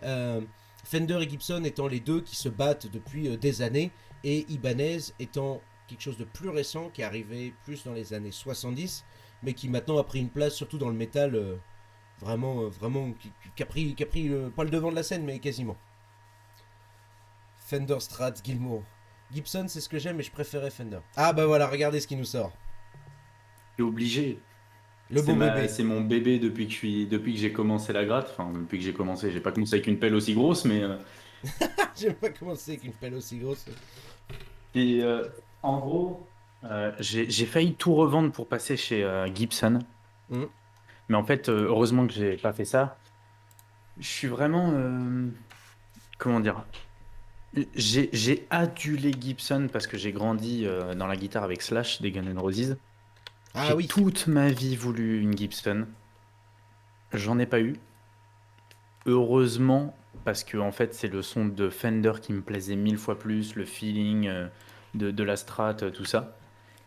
Euh, Fender et Gibson étant les deux qui se battent depuis des années, et Ibanez étant quelque chose de plus récent qui est arrivé plus dans les années 70, mais qui maintenant a pris une place surtout dans le métal vraiment qui a pris pas le devant de la scène, mais quasiment. Fender Strat Gilmour. Gibson, c'est ce que j'aime, mais je préférais Fender. Ah bah voilà, regardez ce qui nous sort. Je suis obligé. Le beau bébé. C'est mon bébé depuis que j'ai commencé la gratte. Enfin, depuis que j'ai commencé, j'ai pas commencé avec une pelle aussi grosse, mais J'aime pas commencer avec une pelle aussi grosse. et, en gros, j'ai failli tout revendre pour passer chez Gibson. Hum. Mais en fait, heureusement que j'ai pas fait ça. Je suis vraiment, comment dire, j'ai adulé Gibson parce que j'ai grandi dans la guitare avec Slash des Guns N' Roses. Ah J'ai oui. toute ma vie voulu une Gibson. J'en ai pas eu. Heureusement, parce que en fait, c'est le son de Fender qui me plaisait 1000 fois plus, le feeling de la Strat, tout ça.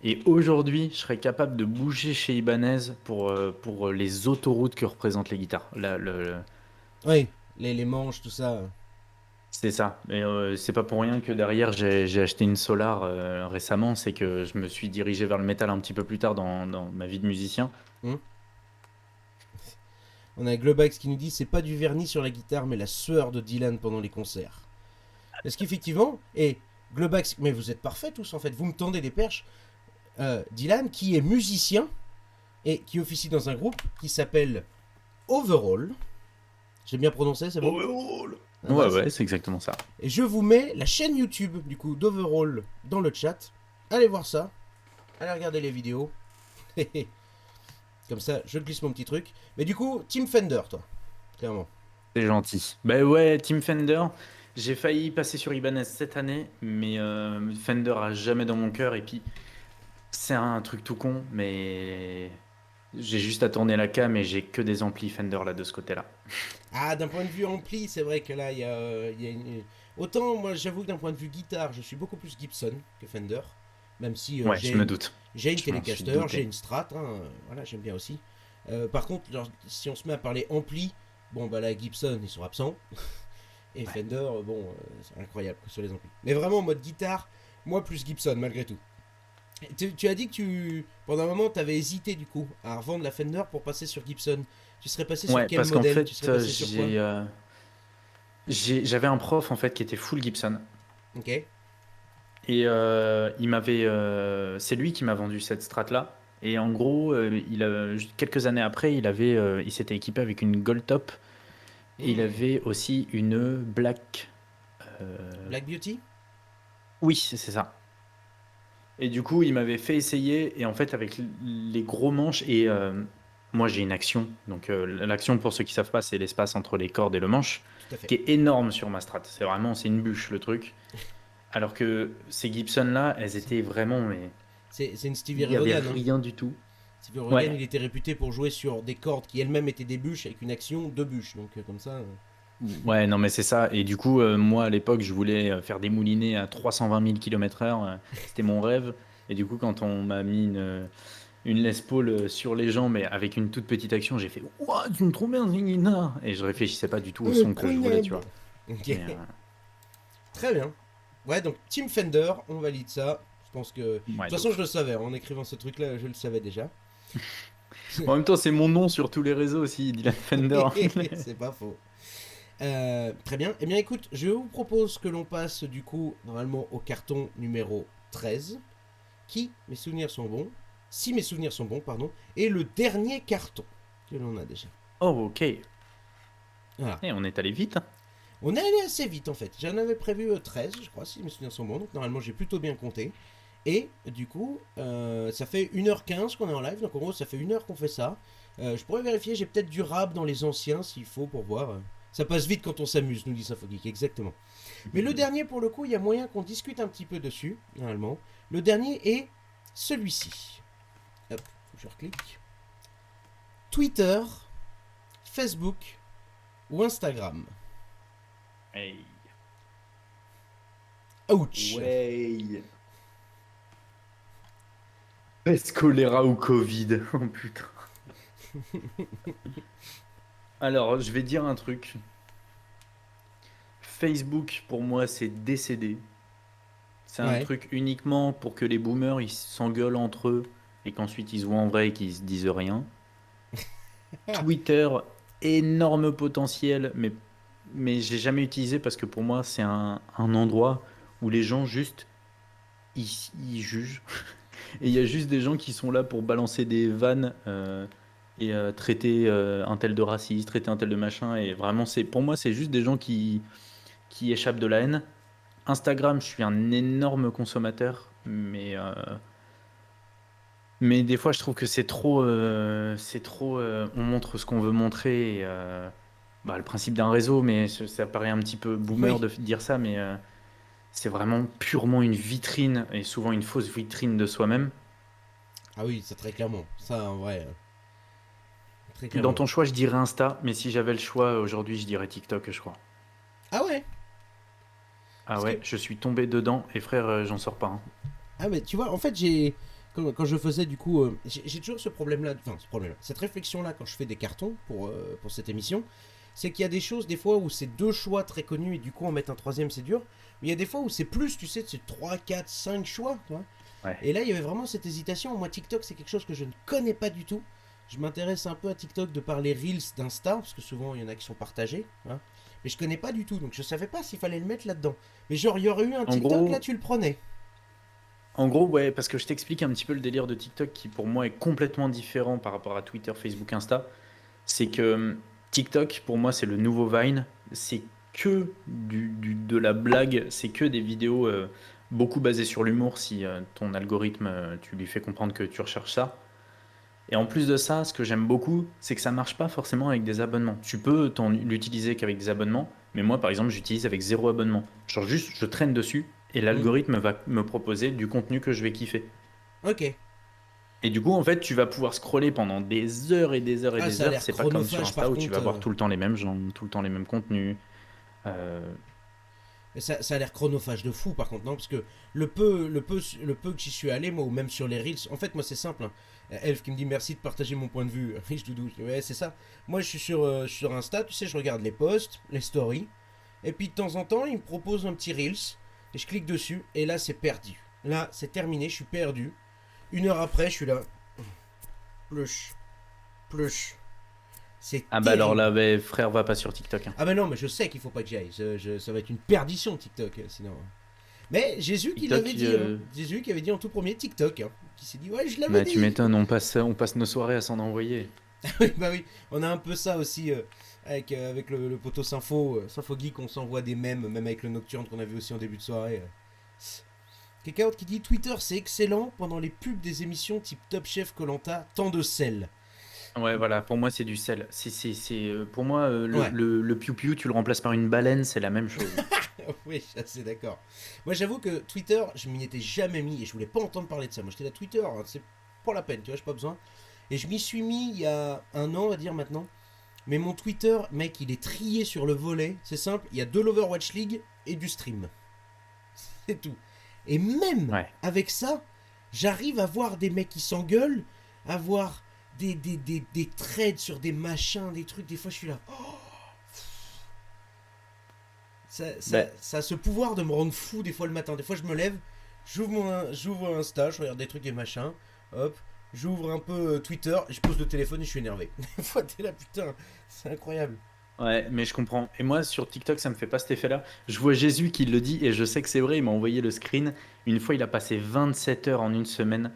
Et aujourd'hui, je serais capable de bouger chez Ibanez pour les autoroutes que représentent les guitares. Oui, les manches, tout ça. C'est ça. Et c'est pas pour rien que derrière, j'ai acheté une Solar récemment. C'est que je me suis dirigé vers le métal un petit peu plus tard dans ma vie de musicien. Hum. On a Globax qui nous dit c'est pas du vernis sur la guitare, mais la sueur de Dylan pendant les concerts. Parce qu'effectivement, et Globax, mais vous êtes parfaits tous en fait, vous me tendez des perches. Dylan, qui est musicien et qui officie dans un groupe qui s'appelle Overall. J'ai bien prononcé, c'est bon? Overall. Ah, Ouais, bah, ouais, c'est exactement ça. Et je vous mets la chaîne YouTube du coup d'Overall dans le chat. Allez voir ça. Allez regarder les vidéos. Comme ça, je glisse mon petit truc. Mais du coup, Team Fender, toi, clairement. C'est gentil. Bah ouais, Team Fender. J'ai failli passer sur Ibanez cette année, mais Fender a jamais dans mon cœur. Et puis, c'est un truc tout con, mais j'ai juste à tourner la cam et j'ai que des amplis Fender là de ce côté-là. Ah, d'un point de vue ampli, c'est vrai que là, il y a une... Autant, moi, j'avoue que d'un point de vue guitare, je suis beaucoup plus Gibson que Fender. Même si Ouais, je me doute. j'ai une Je m'en suis Telecaster, douté. j'ai une Strat, hein, voilà, j'aime bien aussi. Par contre, si on se met à parler ampli, bon, bah là, Gibson, ils sont absents. Et Ouais. Fender, bon, c'est incroyable sur les amplis. Mais vraiment, en mode guitare, moi plus Gibson, malgré tout. Tu as dit que pendant un moment, tu avais hésité, du coup, à revendre la Fender pour passer sur Gibson. Tu serais passé sur Ouais, quel parce qu'en modèle? Tu fait, serais passé sur quoi? j'avais un prof en fait qui était full Gibson. Ok. Et c'est lui qui m'a vendu cette strat là. Et en gros, quelques années après, il s'était équipé avec une Gold Top et il Hmm. avait aussi une Black. Black Beauty? Oui, c'est ça. Et du coup, il m'avait fait essayer et en fait avec les gros manches et moi j'ai une action. Donc l'action pour ceux qui savent pas, c'est l'espace entre les cordes et le manche Tout à fait. qui est énorme sur ma strat. C'est une bûche le truc. Alors que ces Gibson là, elles étaient vraiment mais C'est une Stevie il y Ray avait Vaughan, hein. rien du tout. Stevie Ray Vaughan, Ouais. il était réputé pour jouer sur des cordes qui elles-mêmes étaient des bûches avec une action de bûche. Donc comme ça. Ouais, non, mais c'est ça. Et du coup, moi, à l'époque, je voulais faire des moulinets à 320 000 km/h. C'était mon rêve. Et du coup, quand on m'a mis une Les Paul sur les jambes et avec une toute petite action, j'ai fait Ouah, tu me trouves bien, Zingina. Et je réfléchissais pas du tout au son que je voulais, tu Incroyable. vois. Ok. Mais, Très bien. Ouais, donc Team Fender, on valide ça. Je pense que. De ouais, toute façon, je le savais. En écrivant ce truc-là, je le savais déjà. en même temps, c'est mon nom sur tous les réseaux aussi, Dylan Fender. C'est pas faux. Très bien. Eh bien, écoute, je vous propose que l'on passe du coup, normalement, au carton numéro 13. Qui, mes souvenirs sont bons. Si mes souvenirs sont bons, pardon. Et le dernier carton que l'on a déjà. Oh, ok. Voilà. On est allé vite, hein. On est allé assez vite en fait. J'en avais prévu 13, je crois, si mes souvenirs sont bons. Donc normalement, j'ai plutôt bien compté. Et du coup, ça fait 1h15 qu'on est en live. Donc en gros, ça fait 1 heure qu'on fait ça. Je pourrais vérifier, j'ai peut-être du rap dans les anciens s'il faut pour voir. Ça passe vite quand on s'amuse, nous dit Symphogeek, exactement. Mais le dernier, pour le coup, il y a moyen qu'on discute un petit peu dessus, normalement. Le dernier est celui-ci. Hop, je reclique. Twitter, Facebook ou Instagram. Hey. Ouch. Ouais. Peste, choléra ou Covid. Oh putain. Alors, je vais dire un truc. Facebook, pour moi, c'est décédé. C'est un Ouais. truc uniquement pour que les boomers, ils s'engueulent entre eux et qu'ensuite ils se voient en vrai et qu'ils se disent rien. Twitter, énorme potentiel, mais j'ai jamais utilisé parce que pour moi, c'est un endroit où les gens juste, ils jugent. Et il y a juste des gens qui sont là pour balancer des vannes et traiter un tel de raciste, traiter un tel de machin. Et vraiment, pour moi, c'est juste des gens qui échappent de la haine. Instagram, je suis un énorme consommateur, mais des fois, je trouve que on montre ce qu'on veut montrer. Le principe d'un réseau, mais ça paraît un petit peu boomer Oui. de dire ça, mais c'est vraiment purement une vitrine et souvent une fausse vitrine de soi-même. Ah oui, c'est très clairement. Ça, en vrai, très Dans clairement. ton choix, je dirais Insta, mais si j'avais le choix aujourd'hui, je dirais TikTok, je crois. Ah ouais. Ah Parce ouais, que je suis tombé dedans et frère, j'en sors pas, hein. ah mais tu vois, en fait, quand je faisais du coup, j'ai toujours ce problème-là, enfin ce problème-là, cette réflexion-là quand je fais des cartons pour cette émission, c'est qu'il y a des choses des fois où c'est deux choix très connus et du coup en mettre un troisième c'est dur, mais il y a des fois où c'est plus, tu sais, c'est 3, 4, 5 choix, tu vois. Ouais. Et là il y avait vraiment cette hésitation. Moi TikTok c'est quelque chose que je ne connais pas du tout. Je m'intéresse un peu à TikTok de par les reels d'Insta, parce que souvent il y en a qui sont partagés, hein. Mais je connais pas du tout, donc je savais pas s'il fallait le mettre là-dedans. Mais genre il y aurait eu un En TikTok, là gros, tu le prenais. En gros, ouais, parce que je t'explique un petit peu le délire de TikTok qui pour moi est complètement différent par rapport à Twitter, Facebook, Insta. C'est que TikTok, pour moi, c'est le nouveau Vine. C'est que de la blague, c'est que des vidéos beaucoup basées sur l'humour si ton algorithme, tu lui fais comprendre que tu recherches ça. Et en plus de ça, ce que j'aime beaucoup, c'est que ça marche pas forcément avec des abonnements. Tu peux l'utiliser qu'avec des abonnements, mais moi, par exemple, j'utilise avec zéro abonnement. Genre juste, je traîne dessus et Hmm. l'algorithme va me proposer du contenu que je vais kiffer. Ok. Et du coup, en fait, tu vas pouvoir scroller pendant des heures et des heures et Ah, des ça a heures. l'air C'est pas comme sur chronophage Insta par où tu vas contre. voir tout le temps les mêmes gens, tout le temps les mêmes contenus. Euh, Ça a l'air chronophage de fou par contre, non? Parce que le peu que j'y suis allé, moi, ou même sur les Reels, en fait, moi, c'est simple, hein. Elf qui me dit merci de partager mon point de vue. Riche doudou. Je dis, ouais, c'est ça. Moi, je suis sur Insta, tu sais, je regarde les posts, les stories. Et puis de temps en temps, il me propose un petit Reels. Et je clique dessus. Et là, c'est perdu. Là, c'est terminé, je suis perdu. Une heure après, je suis là. Pluche, pluche. C'est Ah bah alors là, terrible. ouais, frère, va pas sur TikTok, hein. Ah ben non, mais je sais qu'il faut pas que j'y aille. Ça va être une perdition TikTok, sinon. Mais Jésus qui l'avait TikTok, dit, hein. Jésus qui avait dit en tout premier TikTok, hein. Qui s'est dit, ouais, je l'avais bah, tu dit. m'étonnes, on passe nos soirées à s'en envoyer. Oui, bah oui, on a un peu ça aussi avec le poteau Sympho Geek, on s'envoie des mèmes, même avec le Nocturne qu'on avait aussi en début de soirée. Quelqu'un d'autre qui dit Twitter c'est excellent pendant les pubs des émissions type Top Chef Colanta, tant de sel. Ouais, voilà, pour moi, c'est du sel. Pour moi, Ouais, le piou-piou, tu le remplaces par une baleine, c'est la même chose. oui, assez d'accord. Moi j'avoue que Twitter, je m'y étais jamais mis et je voulais pas entendre parler de ça. Moi j'étais là, Twitter, hein, c'est pour la peine, tu vois, j'ai pas besoin. Et je m'y suis mis il y a un an, on va dire maintenant. Mais mon Twitter, mec, il est trié sur le volet. C'est simple, il y a de l'Overwatch League et du stream. C'est tout. Et même Ouais. avec ça, j'arrive à voir des mecs qui s'engueulent, à voir des trades sur des machins, des trucs. Des fois, je suis là. Oh, Ben, ça a ce pouvoir de me rendre fou des fois le matin. Des fois, je me lève, j'ouvre Insta, je regarde des trucs, des machins. Hop, j'ouvre un peu Twitter, je pose le téléphone et je suis énervé. Des fois, t'es là, putain, c'est incroyable. ouais, mais je comprends. Et moi, sur TikTok, ça me fait pas cet effet-là. Je vois Jésus qui le dit et je sais que c'est vrai. Il m'a envoyé le screen. Une fois, il a passé 27 heures en une semaine.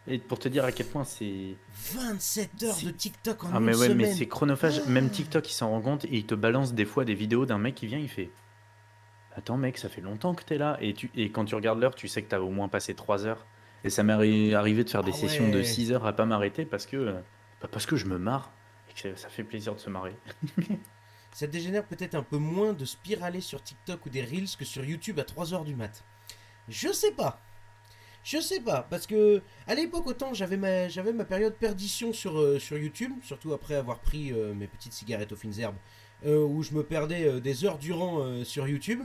Et pour te dire à quel point c'est. 27 heures de c'est- TikTok en Ah, une mais ouais, mais semaine. c'est chronophage. Même TikTok, il s'en rend compte et il te balance des fois des vidéos d'un mec qui vient, il fait attends, mec, ça fait longtemps que t'es là. Et quand tu regardes l'heure, tu sais que t'as au moins passé 3 heures. Et ça m'est arrivé de faire des Ah sessions de ouais. 6 heures à pas m'arrêter parce que je me marre et que ça fait plaisir de se marrer. Ça dégénère peut-être un peu moins de spiraler sur TikTok ou des Reels que sur YouTube à 3 heures du mat. Je sais pas. Je sais pas, parce que à l'époque autant j'avais ma période perdition sur YouTube, surtout après avoir pris mes petites cigarettes aux fines herbes, où je me perdais des heures durant sur YouTube.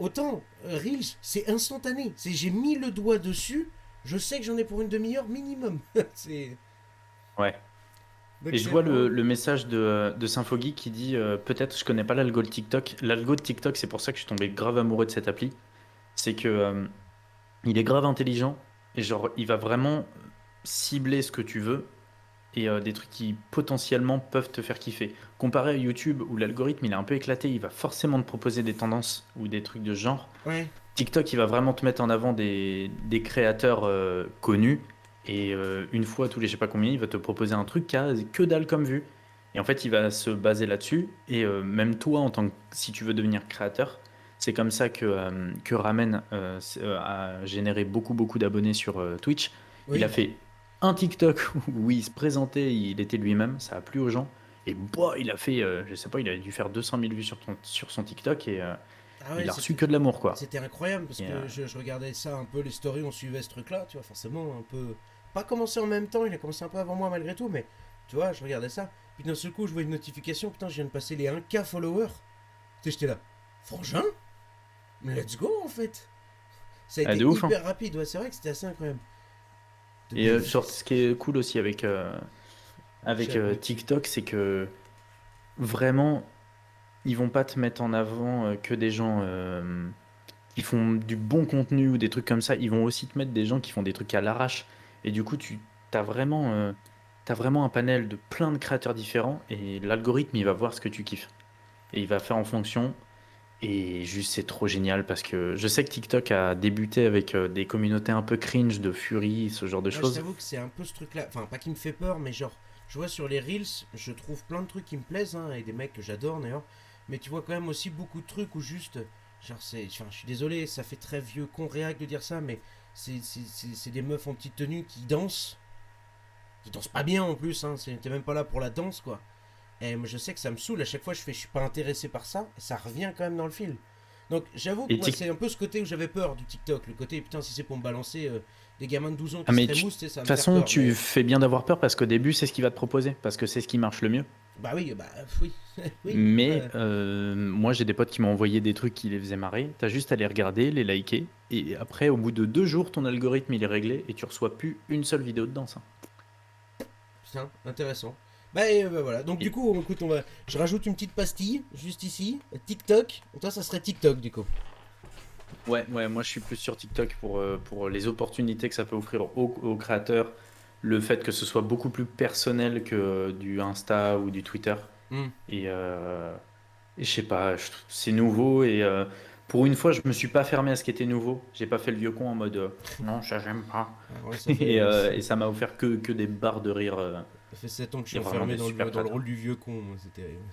Autant Reels, c'est instantané. J'ai mis le doigt dessus, je sais que j'en ai pour une demi-heure minimum. c'est Ouais. Donc Et je c'est vois vraiment... le message de Symphogeek qui dit peut-être je connais pas l'algo de TikTok. L'algo de TikTok, c'est pour ça que je suis tombé grave amoureux de cette appli. C'est que il est grave intelligent et genre il va vraiment cibler ce que tu veux et des trucs qui potentiellement peuvent te faire kiffer. Comparé à YouTube où l'algorithme il est un peu éclaté, il va forcément te proposer des tendances ou des trucs de ce genre. Ouais, TikTok, il va vraiment te mettre en avant des créateurs connus. Et une fois tous les je sais pas combien, il va te proposer un truc qui a que dalle comme vue. Et en fait, il va se baser là-dessus. Et même toi, en tant que si tu veux devenir créateur, c'est comme ça que Ramen a généré beaucoup, beaucoup d'abonnés sur Twitch. Il a oui. fait un TikTok où il se présentait, il était lui-même, ça a plu aux gens. Et bah, il a fait, je sais pas, il a dû faire 200 000 vues sur son TikTok. Et Ah ouais, il a reçu que de l'amour, quoi. c'était incroyable parce Et, que je regardais ça un peu, les stories, on suivait ce truc-là, tu vois, forcément, un peu. Pas commencé en même temps, il a commencé un peu avant moi malgré tout, mais tu vois, je regardais ça. Puis d'un seul coup, je vois une notification, putain, je viens de passer les 1K followers. Tu sais, j'étais là, frangin, let's go en fait. Ça a ah, été de ouf, hein. hyper rapide, ouais, c'est vrai que c'était assez incroyable. Et Mais genre, ce qui est cool aussi avec ChatGPT. TikTok, c'est que vraiment, ils vont pas te mettre en avant que des gens qui font du bon contenu ou des trucs comme ça. Ils vont aussi te mettre des gens qui font des trucs à l'arrache. Et du coup, t'as vraiment un panel de plein de créateurs différents et l'algorithme, il va voir ce que tu kiffes. Et il va faire en fonction. Et juste, c'est trop génial parce que je sais que TikTok a débuté avec des communautés un peu cringe de Fury, ce genre de Moi, je choses. t'avoue que c'est un peu ce truc-là. Enfin, pas qui me fait peur, mais genre, je vois sur les Reels, je trouve plein de trucs qui me plaisent, hein, et des mecs que j'adore d'ailleurs. Mais tu vois quand même aussi beaucoup de trucs où juste. Genre, c'est. Enfin, je suis désolé, ça fait très vieux con réac de dire ça, mais c'est des meufs en petite tenue qui dansent. Qui dansent pas bien en plus, hein. T'es même pas là pour la danse, quoi. Et moi, je sais que ça me saoule. À chaque fois, je suis pas intéressé par ça. Et ça revient quand même dans le fil. Donc, j'avoue que Et moi, c'est un peu ce côté où j'avais peur du TikTok. Le côté, putain, si c'est pour me balancer des gamins de 12 ans Ah qui se mais de trémoussent, tu sais, ça va toute me faire façon, peur. tu Mais fais bien d'avoir peur parce qu'au début, c'est ce qu'il va te proposer, parce que c'est ce qui marche le mieux. bah oui, oui, oui. Mais Après, moi, j'ai des potes qui m'ont envoyé des trucs qui les faisaient marrer. T'as juste à les regarder, les liker, et après, au bout de 2 jours, ton algorithme il est réglé et tu reçois plus une seule vidéo de danse, hein. putain, intéressant. Bah, voilà. Donc du Et- coup, écoute, je rajoute une petite pastille juste ici. TikTok. Et toi, ça serait TikTok du coup. Ouais, ouais, moi, je suis plus sur TikTok pour les opportunités que ça peut offrir aux créateurs, le fait que ce soit beaucoup plus personnel que du Insta ou du Twitter. Hmm. Et je sais pas, c'est nouveau et pour une fois, je me suis pas fermé à ce qui était nouveau. J'ai pas fait le vieux con en mode non, ça j'aime pas. Ah ouais, Et ça m'a offert que des barres de rire. ça fait 7 ans que je Il y suis a vraiment enfermé des dans super dans le créateurs. rôle du vieux con. Moi, c'est terrible.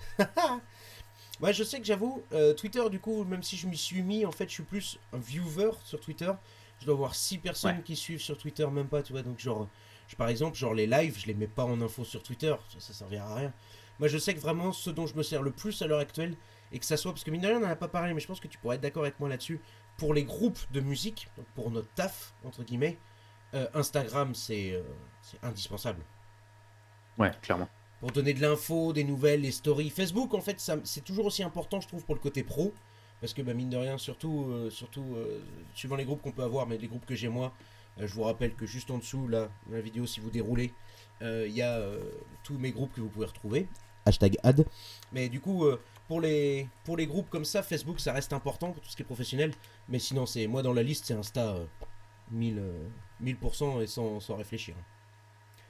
Ouais, je sais que j'avoue, Twitter, du coup, même si je m'y suis mis, en fait, je suis plus un viewer sur Twitter. Je dois avoir 6 Ouais. personnes qui suivent sur Twitter, même pas, tu vois. Donc, genre, par exemple, genre les lives, je les mets pas en info sur Twitter. Ça servira à rien. Moi, je sais que vraiment, ce dont je me sers le plus à l'heure actuelle, et que ça soit, parce que mine de rien, on n'en a pas parlé, mais je pense que tu pourrais être d'accord avec moi là-dessus. Pour les groupes de musique, donc pour notre taf, entre guillemets, Instagram, c'est indispensable Ouais, clairement. pour donner de l'info, des nouvelles, les stories. Facebook, en fait, c'est toujours aussi important, je trouve, pour le côté pro. Parce que, bah, mine de rien, suivant les groupes qu'on peut avoir, mais les groupes que j'ai moi, je vous rappelle que juste en dessous, là, la vidéo, si vous déroulez, il y a tous mes groupes que vous pouvez retrouver. Hashtag ad. Mais du coup, pour les groupes comme ça, Facebook, ça reste important pour tout ce qui est professionnel. Mais sinon, c'est moi dans la liste, c'est Insta 1000, 1000% et sans réfléchir.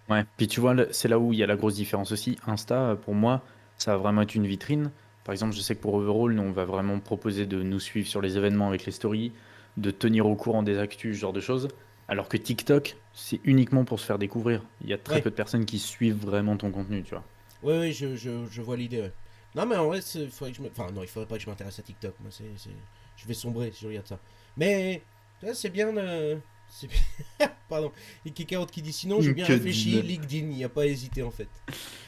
Ouais. Puis tu vois, c'est là où il y a la grosse différence aussi. Insta, pour moi, ça va vraiment être une vitrine. Par exemple, je sais que pour Overall, nous, on va vraiment proposer de nous suivre sur les événements avec les stories, de tenir au courant des actus, ce genre de choses. Alors que TikTok, c'est uniquement pour se faire découvrir. Il y a très Ouais, peu de personnes qui suivent vraiment ton contenu, tu vois. ouais, ouais, je vois l'idée, ouais. Non, mais en vrai, enfin, non, il faudrait pas que je m'intéresse à TikTok. Moi, je vais sombrer si je regarde ça. Mais, tu vois, c'est bien de. c'est Pardon. Et quelqu'un d'autre qui dit sinon, j'ai bien réfléchi. LinkedIn. LinkedIn, il n'y a pas hésité en fait.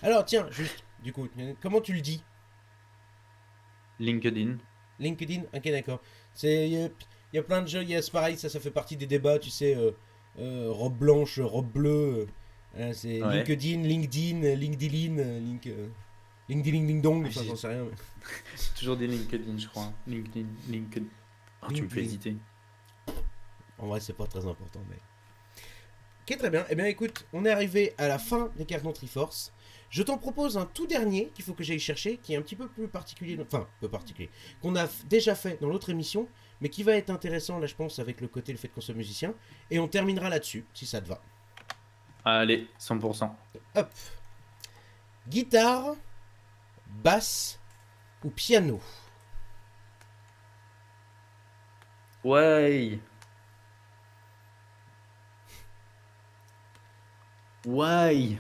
Alors, tiens, juste, du coup, comment tu le dis? LinkedIn. LinkedIn. Ok, d'accord. Il y a plein de jeux. C'est pareil, ça fait partie des débats, tu sais. Robe blanche, robe bleue. C'est Ouais. LinkedIn, LinkedIn, LinkedIn, Ding Dong. Ah, Enfin, j'en sais rien. j'ai toujours des LinkedIn, je crois. LinkedIn, LinkedIn. Oh, tu me fais LinkedIn. hésiter. En vrai, c'est pas très important, mais. Ok, très bien. Eh bien, écoute, on est arrivé à la fin des cartons Triforce. Je t'en propose un tout dernier qu'il faut que j'aille chercher, qui est un petit peu plus particulier, enfin, peu particulier, qu'on a déjà fait dans l'autre émission, mais qui va être intéressant, là, je pense, avec le fait qu'on soit musicien. Et on terminera là-dessus, si ça te va. Allez, 100%. Hop. Guitare, basse ou piano? Ouais. Ouais.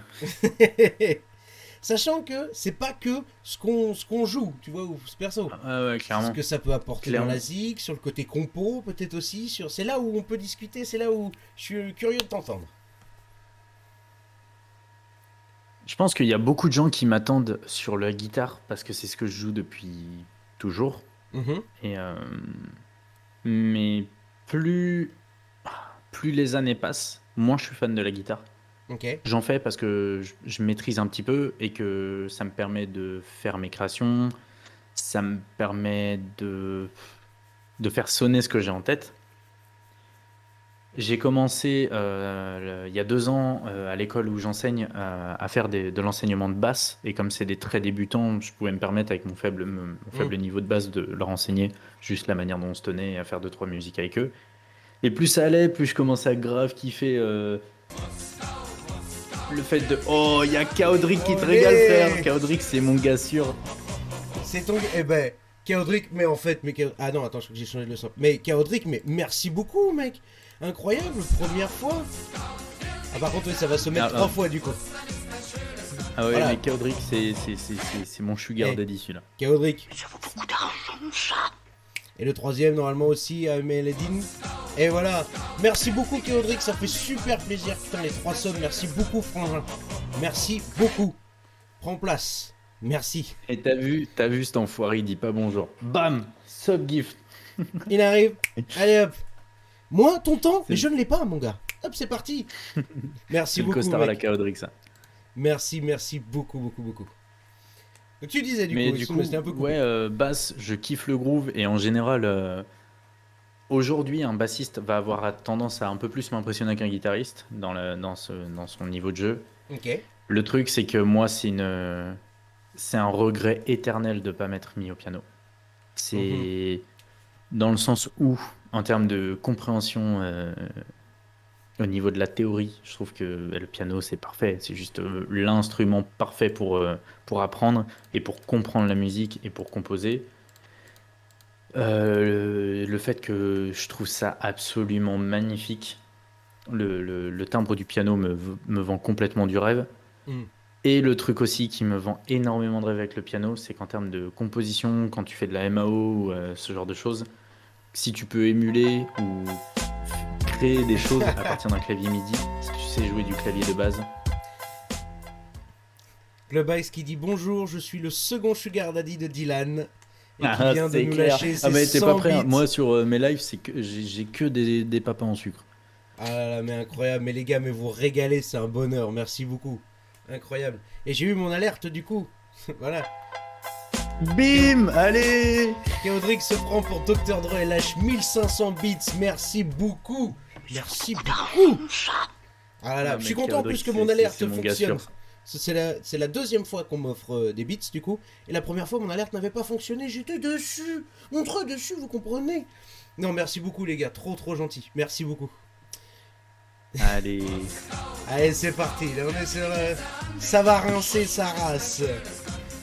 Sachant que c'est pas que ce qu'on joue, tu vois, ou ce perso. Ah ouais, Ce clairement. que ça peut apporter dans Clairement. la zig, sur le côté compo, peut-être aussi. C'est là où on peut discuter, c'est là où je suis curieux de t'entendre. Je pense qu'il y a beaucoup de gens qui m'attendent sur la guitare parce que c'est ce que je joue depuis toujours. Mhm. Et mais plus, plus les années passent, moins je suis fan de la guitare. Ok. J'en fais parce que je maîtrise un petit peu et que ça me permet de faire mes créations, ça me permet de faire sonner ce que j'ai en tête. J'ai commencé il y a 2 ans à l'école où j'enseigne à faire de l'enseignement de basse. Et comme c'est des très débutants, je pouvais me permettre avec mon faible niveau de basse de leur enseigner juste la manière dont on se tenait et à faire 2-3 musiques avec eux. Et plus ça allait, plus je commençais à grave kiffer le fait de... Oh, il y a Kaodric qui te Olé. régale, frère. Kaodric, c'est mon gars sûr. C'est ton. Eh ben, Chaodric, mais en fait. Ah non, attends, je crois que j'ai changé de son. Mais Chaodric, mais merci beaucoup, mec. Incroyable, première fois. Ah, par contre, oui, ça va se mettre Ah, 3 ah. fois du coup. Ah ouais, Voilà. mais Kaodric, c'est mon sugar Eh. daddy celui-là. Chaodric. Et le troisième, normalement aussi, Meledine. Et voilà. Merci beaucoup, Chaodric, ça fait super plaisir. Putain, les 3 sommes, merci beaucoup, Frangin. Merci beaucoup. Prends place. Merci. Et t'as vu cet enfoiré, il dit pas bonjour. Bam, sub gift. Il arrive. Allez hop. Moi, ton temps, C'est- je ne l'ai pas, mon gars. Hop, c'est parti. Merci C'est le beaucoup, costard à la mec. Kaodric, ça. Merci beaucoup, beaucoup, beaucoup. Donc tu disais du Mais coup, du excuse-moi, coup, c'était un peu coupé. ouais, basse, je kiffe le groove et en général, aujourd'hui, un bassiste va avoir tendance à un peu plus m'impressionner qu'un guitariste dans son niveau de jeu. Ok. Le truc, c'est que moi, c'est un regret éternel de ne pas m'être mis au piano. C'est dans le sens où, en termes de compréhension au niveau de la théorie, je trouve que le piano, c'est parfait. C'est juste l'instrument parfait pour apprendre et pour comprendre la musique et pour composer. Le fait que je trouve ça absolument magnifique, le timbre du piano me vend complètement du rêve. Hmm. Et le truc aussi qui me vend énormément de rêve avec le piano, c'est qu'en termes de composition, quand tu fais de la MAO ou ce genre de choses, si tu peux émuler ou créer des choses à partir d'un clavier MIDI, si tu sais jouer du clavier de base. Club Ice qui dit bonjour, je suis le second sugar daddy de Dylan. Et qui Ah, vient de c'est nous clair. lâcher Ah ses mais t'es 100 pas prêt, hein. bits. Moi sur mes lives, c'est que j'ai que des papas en sucre. Ah là là, mais incroyable. Mais les gars, mais vous régalez, c'est un bonheur. Merci beaucoup. Incroyable. Et j'ai eu mon alerte du coup. Voilà. Bim, allez. Chaodric se prend pour Dr. Dre et lâche 1500 bits. Merci beaucoup. Merci beaucoup. Ah là là, Ah, je suis mais content en Chaodric, plus que mon c'est alerte mon gars fonctionne. sûr. C'est la deuxième fois qu'on m'offre des bits du coup. Et la première fois, mon alerte n'avait pas fonctionné. J'étais dessus. Mon trop dessus, vous comprenez? Non, merci beaucoup les gars. Trop gentil. Merci beaucoup. Allez. Allez, c'est parti. Là, on est sur ça va rincer sa race.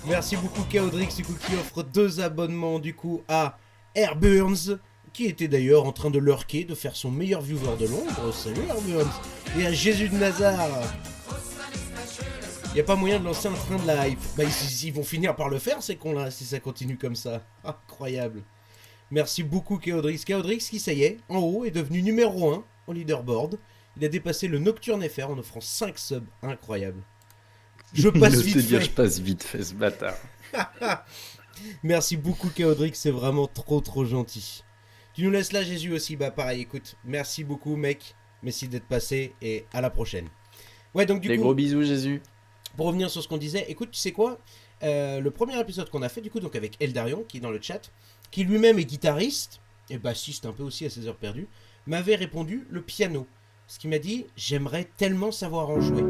Merci beaucoup Chaodrix du coup qui offre 2 abonnements du coup à Airburns qui était d'ailleurs en train de lurker, de faire son meilleur viewer de Londres. Salut Airburns. Et à Jésus de Nazareth. Y a pas moyen de lancer un train de la hype. Bah ils vont finir par le faire ces cons là si ça continue comme ça. Incroyable. Merci beaucoup Chaodrix. Chaodrix qui ça y est, en haut est devenu numéro 1 au leaderboard. Il a dépassé le Nocturne FR en offrant 5 subs. Incroyable. Je passe Ne vite te dire, fait. je passe vite fait ce bâtard. Merci beaucoup Chaodrix, c'est vraiment trop gentil. Tu nous laisses là Jésus aussi, bah pareil écoute, merci beaucoup mec, merci d'être passé et à la prochaine. Ouais donc du Des coup, gros bisous Jésus. pour revenir sur ce qu'on disait, écoute tu sais quoi, le premier épisode qu'on a fait du coup donc avec Eldarion qui est dans le chat, qui lui-même est guitariste, et bassiste un peu aussi à ses heures perdues, m'avait répondu le piano. Ce qui m'a dit, j'aimerais tellement savoir en jouer.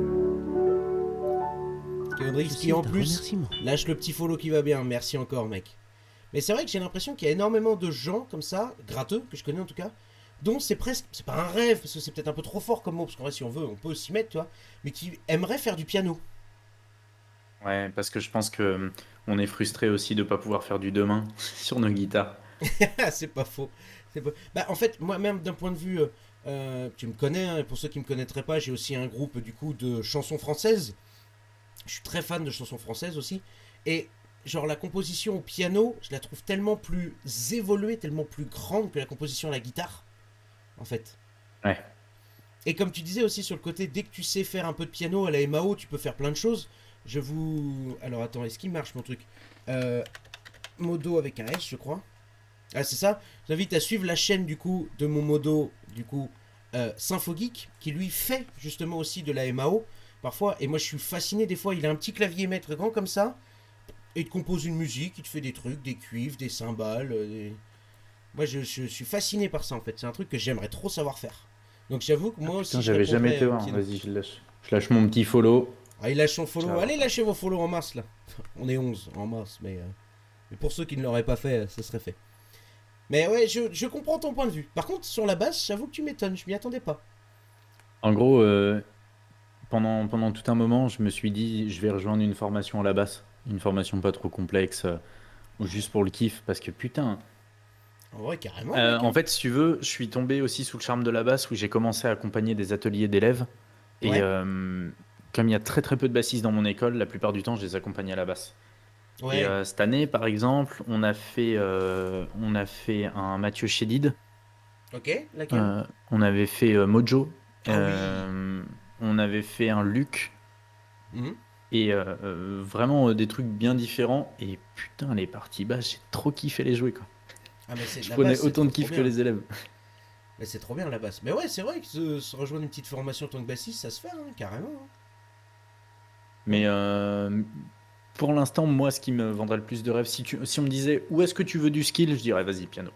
Chaodrix qui en plus lâche le petit follow qui va bien. Merci encore, mec. Mais c'est vrai que j'ai l'impression qu'il y a énormément de gens comme ça, gratteux, que je connais en tout cas, dont c'est presque, c'est pas un rêve, parce que c'est peut-être un peu trop fort comme mot, parce qu'en vrai, si on veut, on peut s'y mettre, tu vois, mais qui aimeraient faire du piano. Ouais, parce que je pense que on est frustré aussi de pas pouvoir faire du demain sur nos guitares. C'est pas faux. Bah, en fait, moi-même, d'un point de vue, tu me connais, hein, et pour ceux qui me connaîtraient pas, j'ai aussi un groupe, du coup, de chansons françaises. Je suis très fan de chansons françaises aussi. Et genre la composition au piano, je la trouve tellement plus évoluée, tellement plus grande que la composition à la guitare, en fait. Ouais. Et comme tu disais aussi sur le côté, dès que tu sais faire un peu de piano à la MAO, tu peux faire plein de choses. Je vous... Alors attends, est-ce qu'il marche mon truc Modo avec un S, je crois. Ah, c'est ça. J'invite à suivre la chaîne du coup de mon modo, du coup, Symphogeek, qui lui fait justement aussi de la MAO parfois. Et moi je suis fasciné, des fois il a un petit clavier maître grand comme ça, et il te compose une musique, il te fait des trucs, des cuivres, des cymbales. Moi je suis fasciné par ça en fait. C'est un truc que j'aimerais trop savoir faire. Donc j'avoue que moi Putain, aussi je j'avais jamais répondrais été au voir. piano. Vas-y, je lâche. Je lâche mon petit follow. Ah, il lâche son follow. Ciao. Allez, lâchez vos follow en masse là. On est 11 en masse, mais pour ceux qui ne l'auraient pas fait, ce serait fait. Mais ouais, je comprends ton point de vue. Par contre, sur la basse, j'avoue que tu m'étonnes, je m'y attendais pas. En gros, pendant tout un moment, je me suis dit, je vais rejoindre une formation à la basse. Une formation pas trop complexe, ou juste pour le kiff. Parce que putain, En vrai, carrément, mec. en fait, si tu veux, je suis tombé aussi sous le charme de la basse où j'ai commencé à accompagner des ateliers d'élèves. Et Ouais, comme il y a très très peu de bassistes dans mon école, la plupart du temps, je les accompagne à la basse. Et ouais. cette année, par exemple, on a fait un Mathieu Chédid, Ok, laquelle? on avait fait Mojo, Ah oui. euh, on avait fait un Luc, Mhm. et vraiment des trucs bien différents. Et putain, les parties basses, j'ai trop kiffé les jouer, quoi. Ah, mais c'est Je la prenais basse, c'est autant trop de trop kiff que bien. les élèves. Mais c'est trop bien la basse. Mais ouais, c'est vrai que se rejoindre une petite formation en tant que bassiste, ça se fait, hein, carrément. Mais pour l'instant, moi, ce qui me vendrait le plus de rêves, si on me disait où est-ce que tu veux du skill, je dirais vas-y, piano.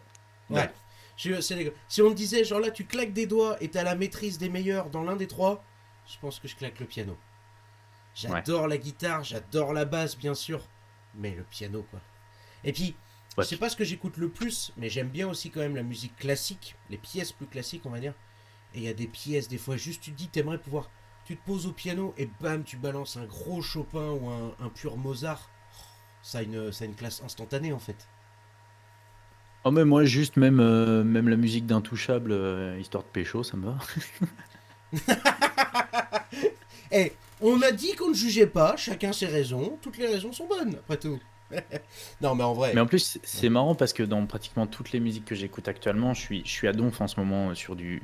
Ouais. Direct. Si on me disait, genre là, tu claques des doigts et t'as la maîtrise des meilleurs dans l'un des trois, je pense que je claque le piano. Ouais. J'adore la guitare, j'adore la basse, bien sûr. Mais le piano, quoi. Et puis, je Ouais, sais pas ce que j'écoute le plus, mais j'aime bien aussi quand même la musique classique, les pièces plus classiques, on va dire. Et il y a des pièces, des fois, juste tu te dis, t'aimerais pouvoir. Tu te poses au piano et bam, tu balances un gros Chopin ou un pur Mozart. Ça a une classe instantanée en fait. oh, mais moi, juste même la musique d'Intouchable, histoire de pécho, ça me va. Eh, on a dit qu'on ne jugeait pas, chacun ses raisons, toutes les raisons sont bonnes, après tout. Non, mais en Mais vrai. en plus, Ouais. c'est marrant parce que dans pratiquement toutes les musiques que j'écoute actuellement, je suis à donf en ce moment sur du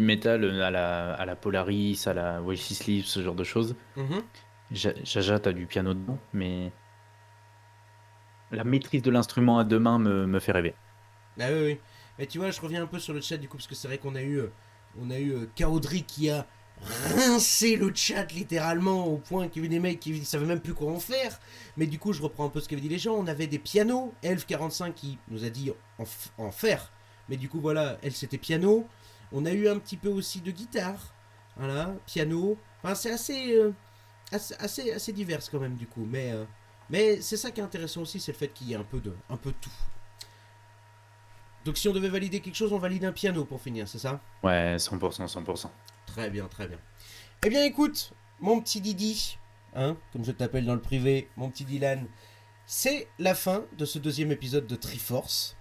métal à la Polaris, à la Oasis Sleep, ce genre de choses. Mhm. Jaja, t'as du piano dedans, mais la maîtrise de l'instrument à deux mains me fait rêver. Ah oui, oui. Mais tu vois, je reviens un peu sur le chat du coup, parce que c'est vrai qu'on a eu Kaodri qui a rincé le chat littéralement au point qu'il y avait des mecs qui ne savaient même plus quoi en faire. Mais du coup, je reprends un peu ce qu'avaient dit les gens. On avait des pianos. Elf45 qui nous a dit en faire. Mais du coup, voilà, elle c'était piano. On a eu un petit peu aussi de guitare. Voilà, piano. Enfin, c'est assez divers quand même du coup. Mais c'est ça qui est intéressant aussi, c'est le fait qu'il y ait un peu de tout. Donc si on devait valider quelque chose, on valide un piano pour finir, c'est ça? Ouais, 100%, 100%. Très bien, très bien. Eh bien écoute, mon petit Didi, hein, comme je t'appelle dans le privé, mon petit Dylan, c'est la fin de ce deuxième épisode de Triforce.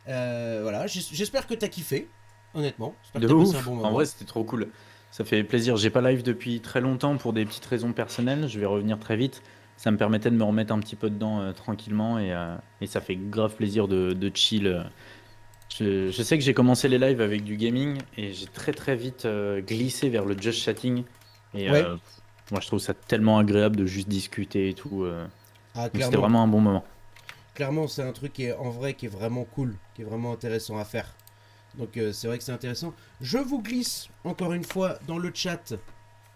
Voilà, j'espère que t'as kiffé, honnêtement. J'espère que De t'as passé un ouf. bon En vrai, moment. c'était trop cool. Ça fait plaisir. J'ai pas live depuis très longtemps pour des petites raisons personnelles. Je vais revenir très vite. Ça me permettait de me remettre un petit peu dedans tranquillement et ça fait grave plaisir de chill. Je sais que j'ai commencé les lives avec du gaming et j'ai très très vite glissé vers le just chatting. Et Ouais, moi, je trouve ça tellement agréable de juste discuter et tout. ah Donc c'était clairement. vraiment un bon moment. Clairement, c'est un truc qui est en vrai qui est vraiment cool, qui est vraiment intéressant à faire. Donc c'est vrai que c'est intéressant. Je vous glisse encore une fois dans le chat.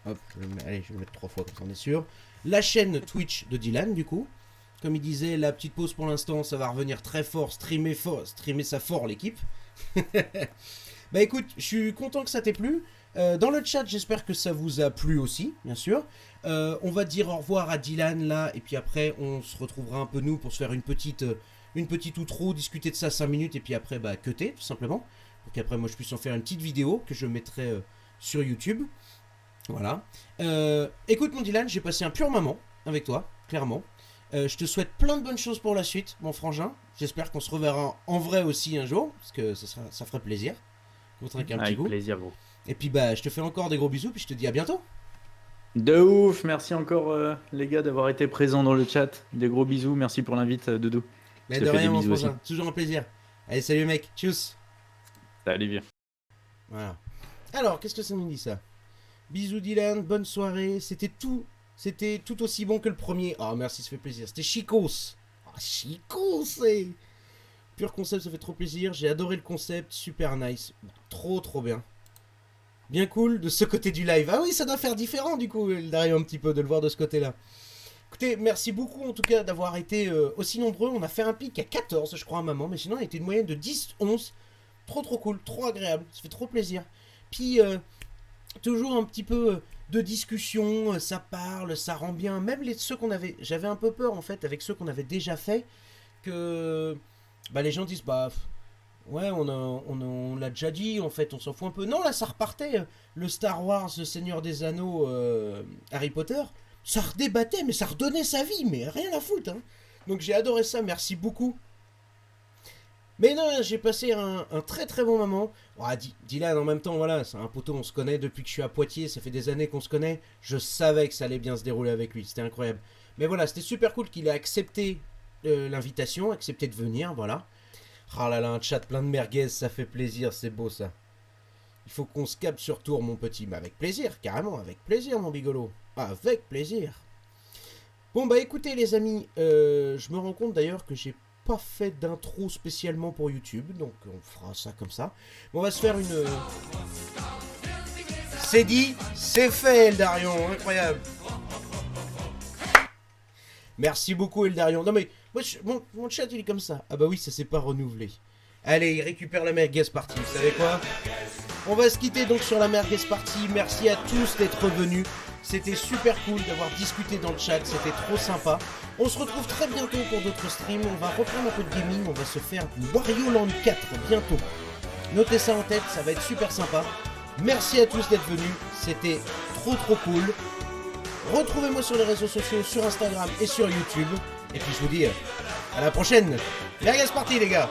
Hop, allez, je vais le mettre 3 fois comme ça on est sûr. La chaîne Twitch de Dylan du coup. Comme il disait, la petite pause pour l'instant, ça va revenir très fort, streamer ça fort l'équipe. Bah écoute, je suis content que ça t'ait plu. Dans le chat, j'espère que ça vous a plu aussi, bien sûr. On va dire au revoir à Dylan là, et puis après on se retrouvera un peu nous pour se faire une petite outro, discuter de ça 5 minutes, et puis après bah cutter tout simplement. Pour qu'après moi je puisse en faire une petite vidéo que je mettrai sur YouTube. Voilà. Écoute mon Dylan, j'ai passé un pur moment avec toi, clairement. Je te souhaite plein de bonnes choses pour la suite, mon frangin. J'espère qu'on se reverra en vrai aussi un jour, parce que ça ferait plaisir. Avec plaisir, gros. Et puis bah je te fais encore des gros bisous, puis je te dis à bientôt. De ouf, merci encore les gars d'avoir été présents dans le chat. Des gros bisous, merci pour l'invite, Doudou. Mais de rien mon frangin, toujours un plaisir. Allez salut mec, tchuss. Salut vieux. Voilà. Alors, qu'est-ce que ça nous dit ça? Bisous Dylan, bonne soirée. C'était tout aussi bon que le premier. Ah merci, ça fait plaisir. C'était chicos. Ah chicos, c'est pur concept, ça fait trop plaisir. J'ai adoré le concept, super nice. Trop bien. Bien cool de ce côté du live. Ah oui, ça doit faire différent du coup, d'arriver un petit peu, de le voir de ce côté-là. Écoutez, merci beaucoup en tout cas d'avoir été aussi nombreux. On a fait un pic à 14, je crois, à un moment. Mais sinon, on a été une moyenne de 10, 11. Trop cool, trop agréable. Ça fait trop plaisir. Puis, toujours un petit peu de discussion. Ça parle, ça rend bien. Même ceux qu'on avait... J'avais un peu peur en fait avec ceux qu'on avait déjà fait. Que bah, les gens disent, bah... Ouais, on l'a déjà dit, en fait, on s'en fout un peu. Non, là, ça repartait. Le Star Wars, le Seigneur des Anneaux, Harry Potter, ça redébattait, mais ça redonnait sa vie, mais rien à foutre. Hein. Donc j'ai adoré ça, merci beaucoup. Mais non, j'ai passé un très bon moment. Oh, Dylan, en même temps, voilà, c'est un poteau, on se connaît depuis que je suis à Poitiers, ça fait des années qu'on se connaît. Je savais que ça allait bien se dérouler avec lui, c'était incroyable. Mais voilà, c'était super cool qu'il ait accepté l'invitation, accepté de venir, voilà. Ah là là, un chat plein de merguez, ça fait plaisir, c'est beau ça. Il faut qu'on se capte sur tour, mon petit. Mais avec plaisir, carrément, avec plaisir, mon bigolo. Avec plaisir. Bon, bah écoutez, les amis, je me rends compte d'ailleurs que j'ai pas fait d'intro spécialement pour YouTube, donc on fera ça comme ça. Bon, on va se faire une... C'est dit, c'est fait, Eldarion, incroyable. Merci beaucoup, Eldarion. Non mais... Moi, mon chat il est comme ça. Ah bah oui, ça s'est pas renouvelé. Allez, il récupère la merguez party. Vous savez quoi? On va se quitter donc sur la merguez party. Merci à tous d'être venus. C'était super cool d'avoir discuté dans le chat. C'était trop sympa. On se retrouve très bientôt pour d'autres streams. On va reprendre un peu de gaming. On va se faire du Wario Land 4 bientôt. Notez ça en tête, ça va être super sympa. Merci à tous d'être venus. C'était trop cool. Retrouvez-moi sur les réseaux sociaux, sur Instagram et sur YouTube. Et puis je vous dis à la prochaine. Merguez party les gars.